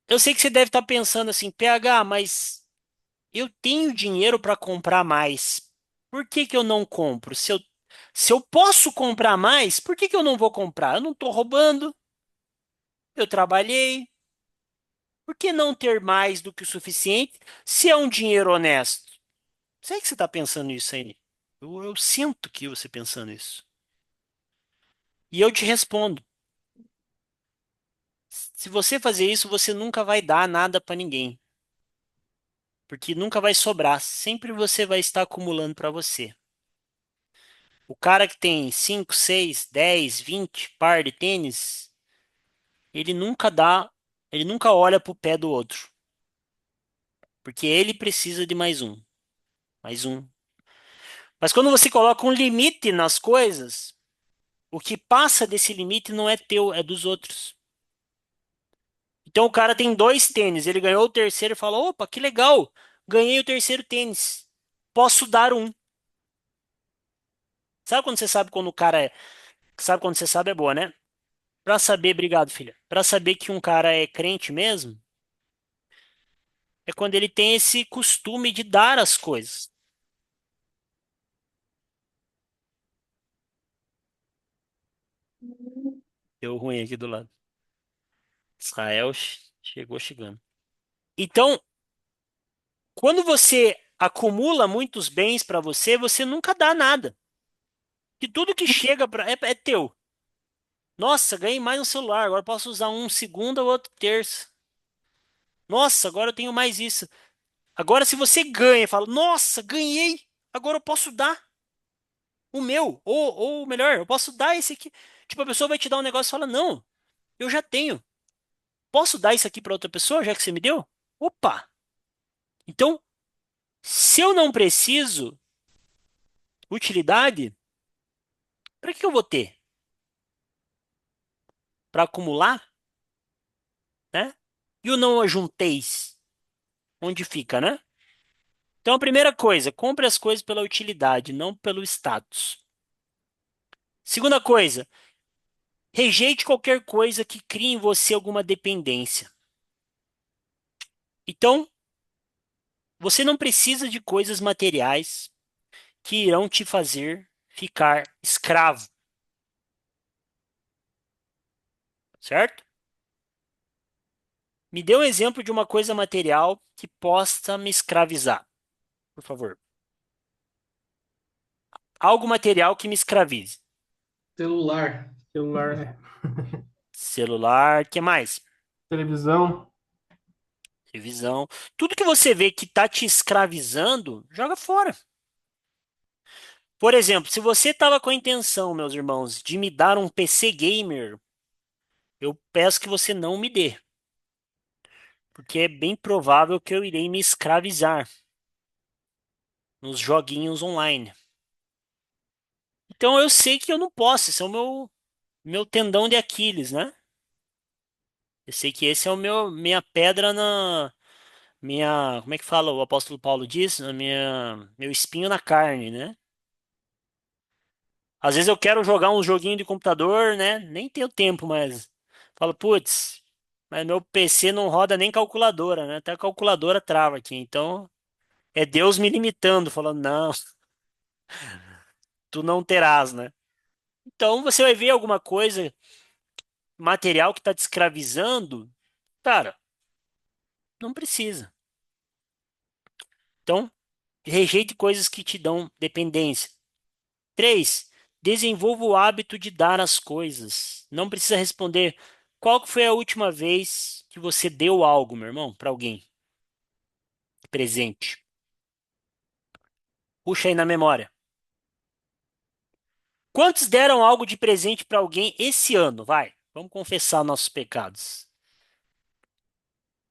eu sei que você deve estar pensando assim, PH, mas eu tenho dinheiro para comprar mais. Por que que eu não compro? Se eu posso comprar mais, por que que eu não vou comprar? Eu não estou roubando, eu trabalhei. Por que não ter mais do que o suficiente se é um dinheiro honesto? Sei que você está pensando isso aí. Eu sinto que você pensando isso. E eu te respondo: se você fazer isso, você nunca vai dar nada para ninguém, porque nunca vai sobrar. Sempre você vai estar acumulando para você. O cara que tem 5, 6, 10, 20 par de tênis, ele nunca dá, ele nunca olha pro pé do outro, porque ele precisa de mais um, mais um. Mas quando você coloca um limite nas coisas, o que passa desse limite não é teu, é dos outros. Então o cara tem dois tênis, ele ganhou o terceiro e fala: opa, que legal, ganhei o terceiro tênis, posso dar um. Sabe quando você sabe quando o cara é. Sabe quando você sabe é boa, né? Pra saber, obrigado, filha. Pra saber que um cara é crente mesmo, é quando ele tem esse costume de dar as coisas. Deu ruim aqui do lado. Israel chegou chegando. Então, quando você acumula muitos bens pra você, você nunca dá nada. Que tudo que chega é teu. Nossa, ganhei mais um celular, agora posso usar um segunda ou outro terça. Nossa, agora eu tenho mais isso. Agora, se você ganha, fala, nossa, ganhei, agora eu posso dar o meu, ou melhor, eu posso dar esse aqui. Tipo, a pessoa vai te dar um negócio e fala, não, eu já tenho. Posso dar isso aqui para outra pessoa, já que você me deu? Opa! Então, se eu não preciso, utilidade, para que eu vou ter? Para acumular, né? E o não ajunteis, onde fica, né? Então, a primeira coisa, compre as coisas pela utilidade, não pelo status. Segunda coisa, rejeite qualquer coisa que crie em você alguma dependência. Então, você não precisa de coisas materiais que irão te fazer ficar escravo, certo? Me dê um exemplo de uma coisa material que possa me escravizar, por favor. Algo material que me escravize.
Celular.
Celular,
Celular, que mais?
televisão.
Televisão. Tudo que você vê que está te escravizando, joga fora. Por exemplo, se você estava com a intenção, meus irmãos, de me dar um PC gamer, eu peço que você não me dê, porque é bem provável que eu irei me escravizar nos joguinhos online. Então eu sei que eu não posso, esse é o meu tendão de Aquiles, né? Eu sei que esse é o minha pedra na minha, como é que fala? O apóstolo Paulo diz, na minha meu espinho na carne, né? Às vezes eu quero jogar um joguinho de computador, né? Nem tenho tempo, mas falo, putz, mas meu PC não roda nem calculadora, né? Até a calculadora trava aqui. Então é Deus me limitando, falando, não, tu não terás, né? Então você vai ver alguma coisa material que está te escravizando, cara, não precisa. Então, rejeite coisas que te dão dependência. 3. Desenvolva o hábito de dar as coisas. Não precisa responder qual que foi a última vez que você deu algo, meu irmão, para alguém. Presente. Puxa aí na memória. Quantos deram algo de presente para alguém esse ano? Vai, vamos confessar nossos pecados.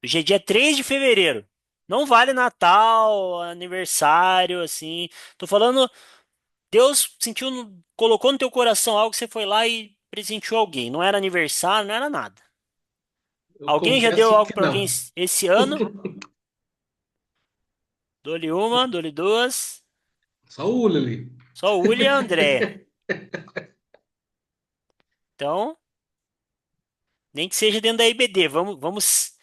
Hoje é dia 3 de fevereiro. Não vale Natal, aniversário, assim. Tô falando, Deus sentiu, colocou no teu coração algo, você foi lá e presenteou alguém. Não era aniversário, não era nada.
Eu
Alguém já deu
confesso
algo
que
para alguém
não.
esse ano? Dou-lhe uma, dou-lhe duas.
Só o Uli ali.
Só o Uli e a Andréia. Então, nem que seja dentro da IBD. Vamos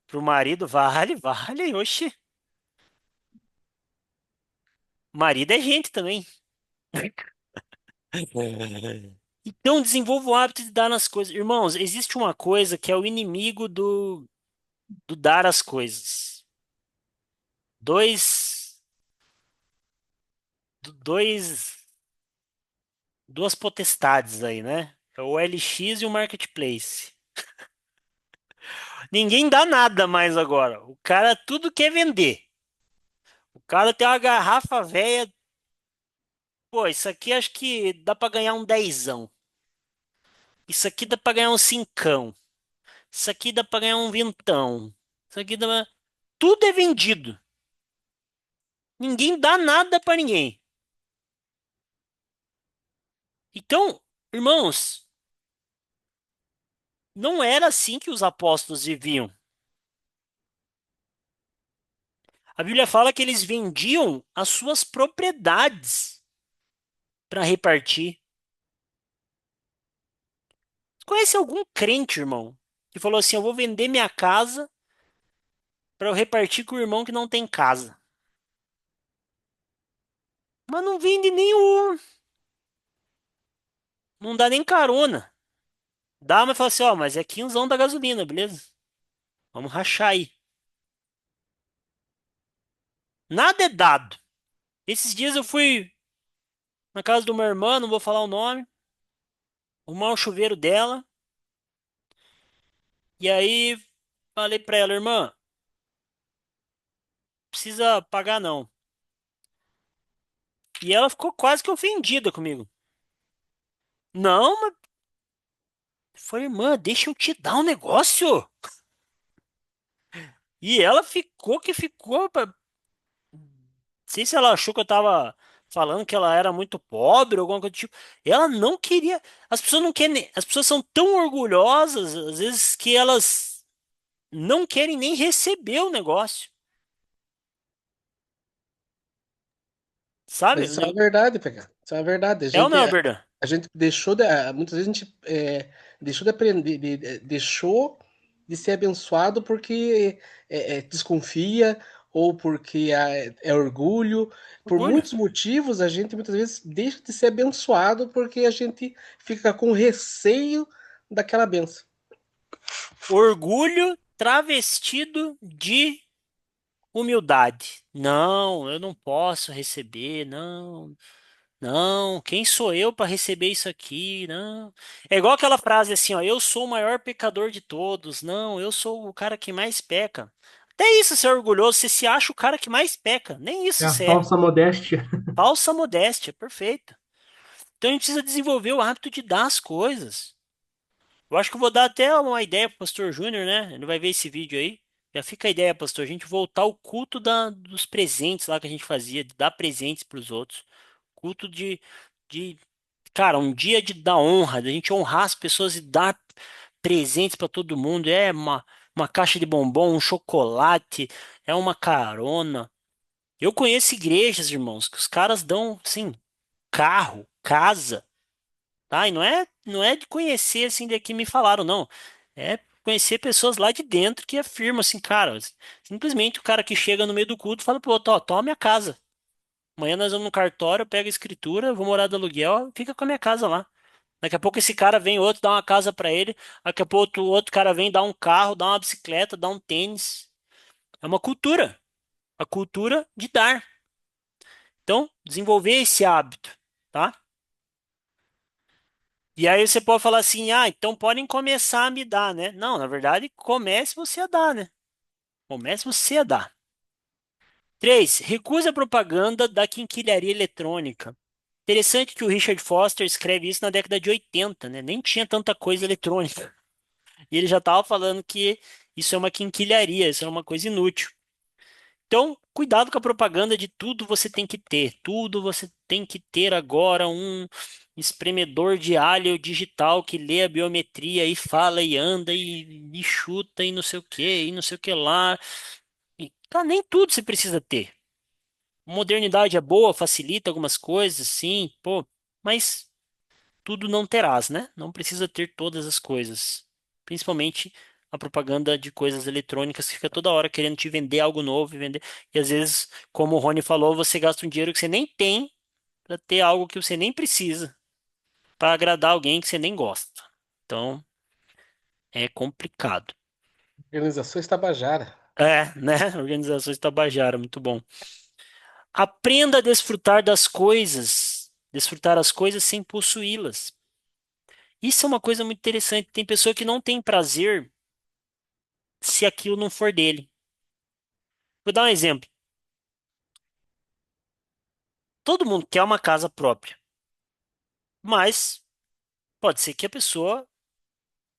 pro marido. Vale, vale. Oxi. Marido é gente também. Então, desenvolva o hábito de dar nas coisas. Irmãos, existe uma coisa que é o inimigo do dar as coisas. Dois, dois, duas potestades aí, né? É o OLX e o Marketplace. Ninguém dá nada mais agora. O cara tudo quer vender. O cara tem uma garrafa velha. Pô, isso aqui acho que dá pra ganhar um dezão. Isso aqui dá pra ganhar um cincão. Isso aqui dá pra ganhar um vintão. Isso aqui dá pra... Tudo é vendido. Ninguém dá nada pra ninguém. Então, irmãos, não era assim que os apóstolos viviam. A Bíblia fala que eles vendiam as suas propriedades para repartir. Conhece algum crente, irmão, que falou assim: eu vou vender minha casa para eu repartir com o irmão que não tem casa? Mas não vende nenhum, não dá nem carona. Dá, mas fala assim: ó, mas é quinzão da gasolina, beleza? Vamos rachar aí. Nada é dado. Esses dias eu fui na casa de uma irmã, não vou falar o nome, arrumar o chuveiro dela. E aí falei pra ela: irmã, precisa pagar não. E ela ficou quase que ofendida comigo. Não, mas foi, irmã, deixa eu te dar um negócio. E ela ficou que ficou. Não sei se ela achou que eu tava falando que ela era muito pobre ou alguma coisa do tipo. Ela não queria. As pessoas não querem. As pessoas são tão orgulhosas, às vezes, que elas não querem nem receber o negócio. Sabe?
Mas isso é uma verdade, pegar. Isso é uma verdade.
É ou não, Berdan?
A gente deixou de, muitas vezes a gente deixou de aprender, deixou de ser abençoado porque desconfia ou porque é orgulho. Por
Orgulho.
muitos motivos, a gente muitas vezes deixa de ser abençoado porque a gente fica com receio daquela benção.
Orgulho travestido de humildade. Não, eu não posso receber, não. Não, quem sou eu para receber isso aqui? Não. É igual aquela frase assim, ó, eu sou o maior pecador de todos. Não, eu sou o cara que mais peca. Até isso ser orgulhoso, você se acha o cara que mais peca. Nem
É
isso
a
você é.
falsa modéstia.
Falsa modéstia, perfeito. Então a gente precisa desenvolver o hábito de dar as coisas. Eu acho que eu vou dar até uma ideia pro Pastor Júnior, né? Ele vai ver esse vídeo aí. Já fica a ideia, pastor, a gente voltar ao culto dos presentes lá que a gente fazia, de dar presentes para os outros. Culto de, cara, um dia de dar honra, da gente honrar as pessoas e dar presentes para todo mundo. É uma caixa de bombom, um chocolate, é uma carona. Eu conheço igrejas, irmãos, que os caras dão, sim, carro, casa. Tá? E não é de conhecer assim daqui me falaram, não. É conhecer pessoas lá de dentro que afirmam assim, cara, simplesmente o cara que chega no meio do culto fala pro outro, ó, toma minha casa. Amanhã nós vamos no cartório, eu pego a escritura, eu vou morar do aluguel, fica com a minha casa lá. Daqui a pouco esse cara vem, outro dá uma casa pra ele, daqui a pouco outro cara vem, dá um carro, dá uma bicicleta, dá um tênis. É uma cultura, a cultura de dar. Então, desenvolver esse hábito, tá? E aí você pode falar assim, ah, então podem começar a me dar, né? Não, na verdade, comece você a dar, né? Comece você a dar. 3. Recuse a propaganda da quinquilharia eletrônica. Interessante que o Richard Foster escreve isso na década de 80, né? Nem tinha tanta coisa eletrônica. E ele já estava falando que isso é uma quinquilharia, isso é uma coisa inútil. Então, cuidado com a propaganda de tudo você tem que ter. Tudo você tem que ter agora um espremedor de alho digital que lê a biometria e fala e anda e chuta e não sei o que, e não sei o que lá. E, tá, nem tudo você precisa ter. Modernidade é boa, facilita algumas coisas, sim, pô, mas tudo não terás, né? Não precisa ter todas as coisas. Principalmente a propaganda de coisas eletrônicas que fica toda hora querendo te vender algo novo e vender. E às vezes, como o Rony falou, você gasta um dinheiro que você nem tem para ter algo que você nem precisa para agradar alguém que você nem gosta. Então, é complicado.
Organizações Tabajara.
É, né? Organizações Tabajara, muito bom. Aprenda a desfrutar as coisas sem possuí-las. Isso é uma coisa muito interessante. Tem pessoa que não tem prazer se aquilo não for dele. Vou dar um exemplo. Todo mundo quer uma casa própria, mas pode ser que a pessoa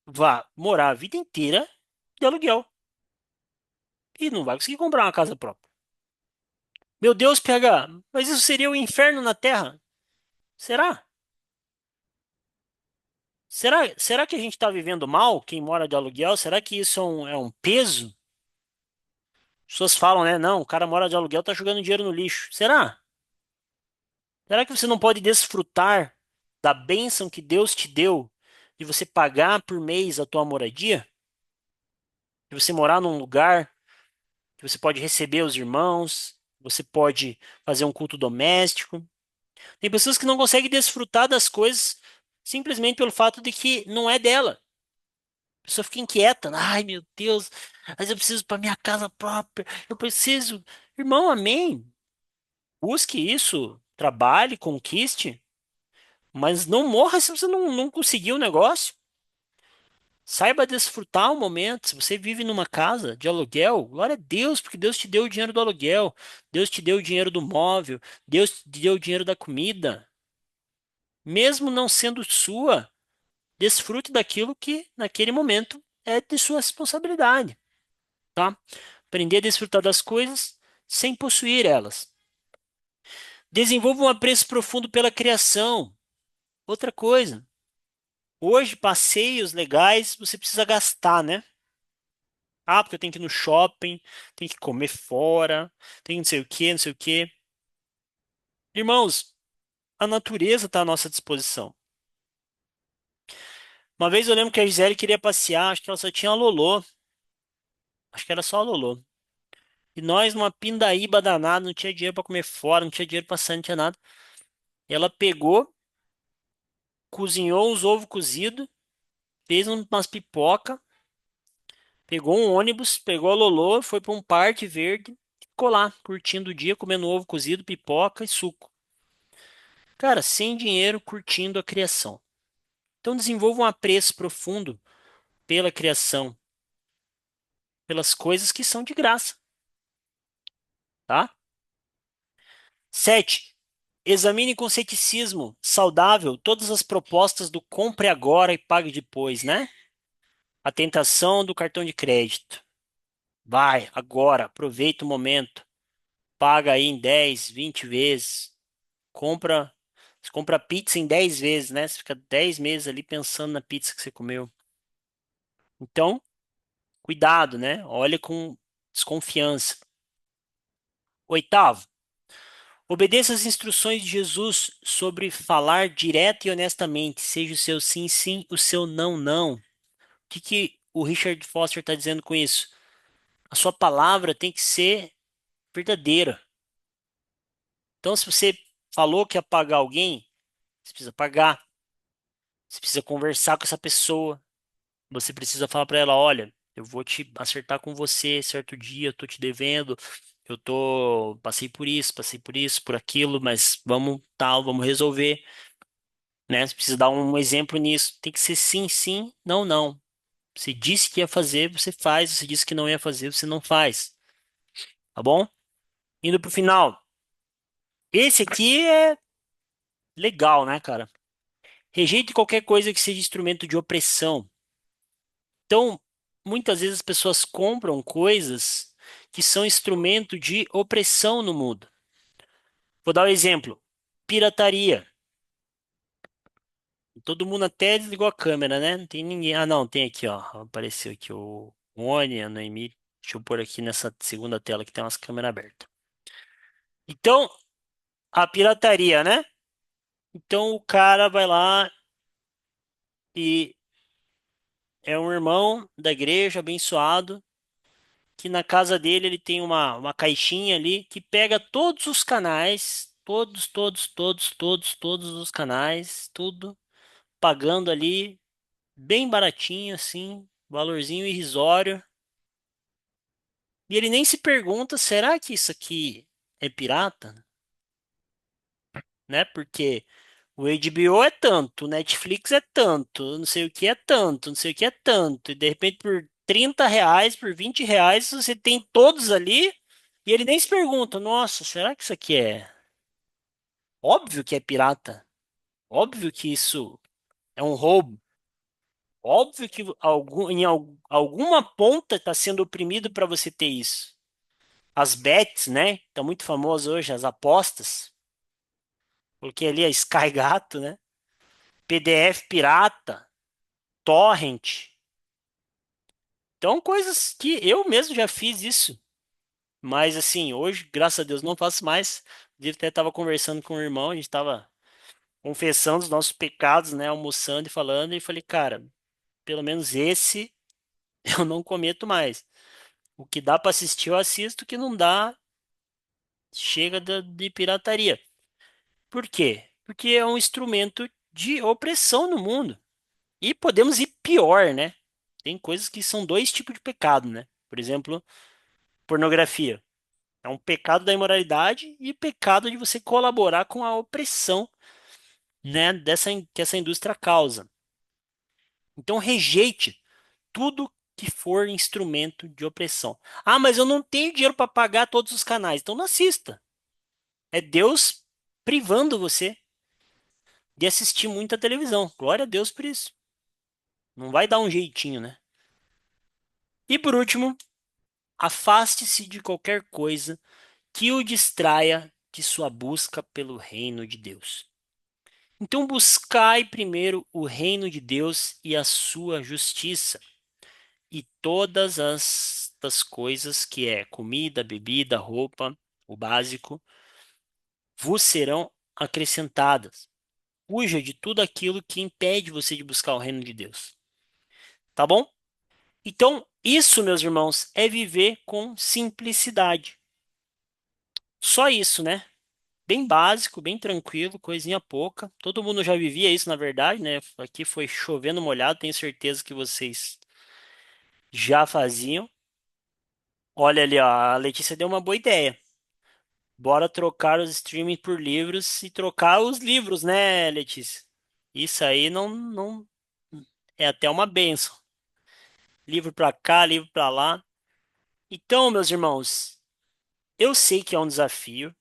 vá morar a vida inteira de aluguel e não vai conseguir comprar uma casa própria. Meu Deus, PH, mas isso seria o inferno na Terra? Será? Será que a gente está vivendo mal, quem mora de aluguel? Será que isso é um peso? As pessoas falam, né? Não, o cara mora de aluguel, tá jogando dinheiro no lixo. Será? Será que você não pode desfrutar da bênção que Deus te deu de você pagar por mês a tua moradia? De você morar num lugar que você pode receber os irmãos, você pode fazer um culto doméstico. Tem pessoas que não conseguem desfrutar das coisas simplesmente pelo fato de que não é dela. A pessoa fica inquieta. Ai, meu Deus, mas eu preciso para minha casa própria. Eu preciso. Irmão, amém. Busque isso, trabalhe, conquiste, mas não morra se você não conseguir o negócio. Saiba desfrutar o momento. Se você vive numa casa de aluguel, glória a Deus, porque Deus te deu o dinheiro do aluguel, Deus te deu o dinheiro do móvel, Deus te deu o dinheiro da comida. Mesmo não sendo sua, desfrute daquilo que naquele momento é de sua responsabilidade, tá? Aprender a desfrutar das coisas sem possuir elas. Desenvolva um apreço profundo pela criação. Outra coisa, hoje passeios legais você precisa gastar, né? Ah, porque eu tenho que ir no shopping, tenho que comer fora, tenho não sei o que, não sei o que. Irmãos, a natureza está à nossa disposição. Uma vez eu lembro que a Gisele queria passear, acho que ela só tinha a Lolô. Acho que era só a Lolô. E nós, numa pindaíba danada, não tinha dinheiro para comer fora, não tinha dinheiro para sair, não tinha nada. E ela pegou, cozinhou uns ovos cozidos, fez umas pipoca, pegou um ônibus, pegou a Lolô, foi para um parque verde, ficou lá, curtindo o dia, comendo ovo cozido, pipoca e suco. Cara, sem dinheiro, curtindo a criação. Então desenvolva um apreço profundo pela criação, pelas coisas que são de graça, tá? 7. Examine com ceticismo saudável todas as propostas do compre agora e pague depois, né? A tentação do cartão de crédito. Vai, agora, aproveita o momento. Paga aí em 10, 20 vezes. Compra, você compra pizza em 10 vezes, né? Você fica 10 meses ali pensando na pizza que você comeu. Então, cuidado, né? Olha com desconfiança. Oitavo, obedeça às instruções de Jesus sobre falar direto e honestamente. Seja o seu sim, sim, o seu não, não. O que o Richard Foster está dizendo com isso? A sua palavra tem que ser verdadeira. Então, se você falou que ia pagar alguém, você precisa pagar. Você precisa conversar com essa pessoa. Você precisa falar para ela, olha, eu vou te acertar com você certo dia, eu tô te devendo, passei por isso, por aquilo, mas vamos tal, vamos resolver, né? Você precisa dar um exemplo nisso. Tem que ser sim, sim, não, não. Você disse que ia fazer, você faz. Você disse que não ia fazer, você não faz. Tá bom? Indo pro final. Esse aqui é legal, né, cara? Rejeite qualquer coisa que seja instrumento de opressão. Então, muitas vezes as pessoas compram coisas que são instrumento de opressão no mundo. Vou dar um exemplo: pirataria. Todo mundo até desligou a câmera, né? Não tem ninguém. Ah, não, tem aqui, ó. Apareceu aqui o Rony, a Noemi. Deixa eu pôr aqui nessa segunda tela que tem umas câmeras abertas. Então, a pirataria, né? Então o cara vai lá e é um irmão da igreja abençoado que na casa dele ele tem uma caixinha ali que pega todos os canais, todos os canais, tudo, pagando ali bem baratinho assim, valorzinho irrisório. E ele nem se pergunta, será que isso aqui é pirata? Né? Porque o HBO é tanto, o Netflix é tanto, não sei o que é tanto, não sei o que é tanto. E de repente por R$ 30, por R$ 20, você tem todos ali e ele nem se pergunta, nossa, será que isso aqui é? Óbvio que é pirata. Óbvio que isso é um roubo. Óbvio que alguma ponta está sendo oprimido para você ter isso. As bets, né? Tá muito famoso hoje, as apostas. Coloquei ali a Sky Gato, né? PDF pirata, torrent. Então, coisas que eu mesmo já fiz isso. Mas assim, hoje, graças a Deus, não faço mais. Inclusive, até estava conversando com o irmão, a gente estava confessando os nossos pecados, né? Almoçando e falando, e falei, cara, pelo menos esse eu não cometo mais. O que dá para assistir, eu assisto, o que não dá, chega de pirataria. Por quê? Porque é um instrumento de opressão no mundo. E podemos ir pior, né? Tem coisas que são dois tipos de pecado, né? Por exemplo, pornografia. É um pecado da imoralidade e pecado de você colaborar com a opressão, né, que essa indústria causa. Então rejeite tudo que for instrumento de opressão. Ah, mas eu não tenho dinheiro para pagar todos os canais. Então não assista. É Deus privando você de assistir muita televisão. Glória a Deus por isso. Não vai dar um jeitinho, né? E por último, afaste-se de qualquer coisa que o distraia de sua busca pelo reino de Deus. Então buscai primeiro o reino de Deus e a sua justiça, e todas as coisas que é comida, bebida, roupa, o básico, vos serão acrescentadas. Fuja de tudo aquilo que impede você de buscar o reino de Deus. Tá bom? Então, isso, meus irmãos, é viver com simplicidade. Só isso, né? Bem básico, bem tranquilo, coisinha pouca. Todo mundo já vivia isso, na verdade, né? Aqui foi chovendo molhado, tenho certeza que vocês já faziam. Olha ali, ó, a Letícia deu uma boa ideia. Bora trocar os streaming por livros e trocar os livros, né, Letícia? Isso aí não é até uma benção. Livro pra cá, livro pra lá. Então, meus irmãos, eu sei que é um desafio.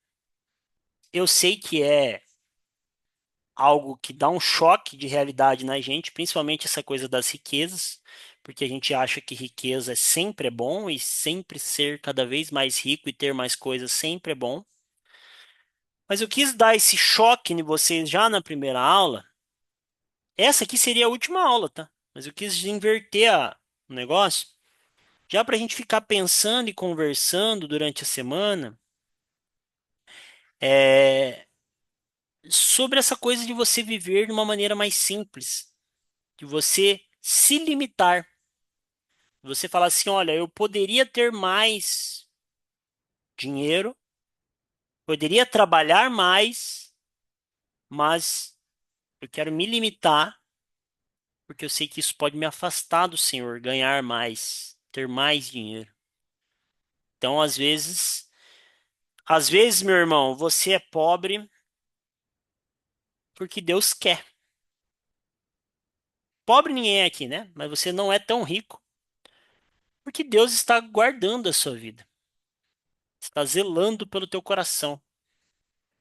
Eu sei que é algo que dá um choque de realidade na gente, principalmente essa coisa das riquezas, porque a gente acha que riqueza sempre é bom e sempre ser cada vez mais rico e ter mais coisas sempre é bom. Mas eu quis dar esse choque em vocês já na primeira aula. Essa aqui seria a última aula, tá? Mas eu quis inverter o negócio, já para a gente ficar pensando e conversando durante a semana, é, sobre essa coisa de você viver de uma maneira mais simples, de você se limitar. Você fala assim, olha, eu poderia ter mais dinheiro, poderia trabalhar mais, mas eu quero me limitar, porque eu sei que isso pode me afastar do Senhor, ganhar mais, ter mais dinheiro. Então, às vezes, meu irmão, você é pobre porque Deus quer. Pobre ninguém é aqui, né? Mas você não é tão rico porque Deus está guardando a sua vida. Está zelando pelo teu coração,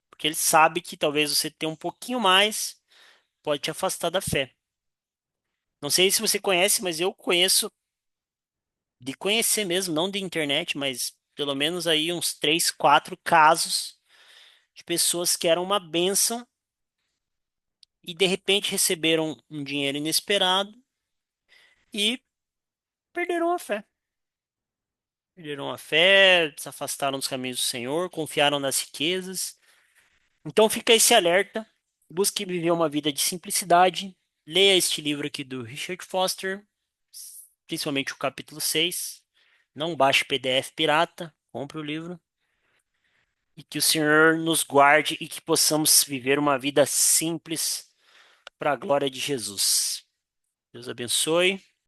porque ele sabe que talvez você tenha um pouquinho mais, pode te afastar da fé. Não sei se você conhece, mas eu conheço de conhecer mesmo, não de internet, mas pelo menos aí uns 3, 4 casos de pessoas que eram uma bênção e de repente receberam um dinheiro inesperado e perderam a fé. Perderam a fé, se afastaram dos caminhos do Senhor, confiaram nas riquezas. Então fica esse alerta. Busque viver uma vida de simplicidade. Leia este livro aqui do Richard Foster, principalmente o capítulo 6. Não baixe PDF pirata, compre o livro. E que o Senhor nos guarde e que possamos viver uma vida simples para a glória de Jesus. Deus abençoe.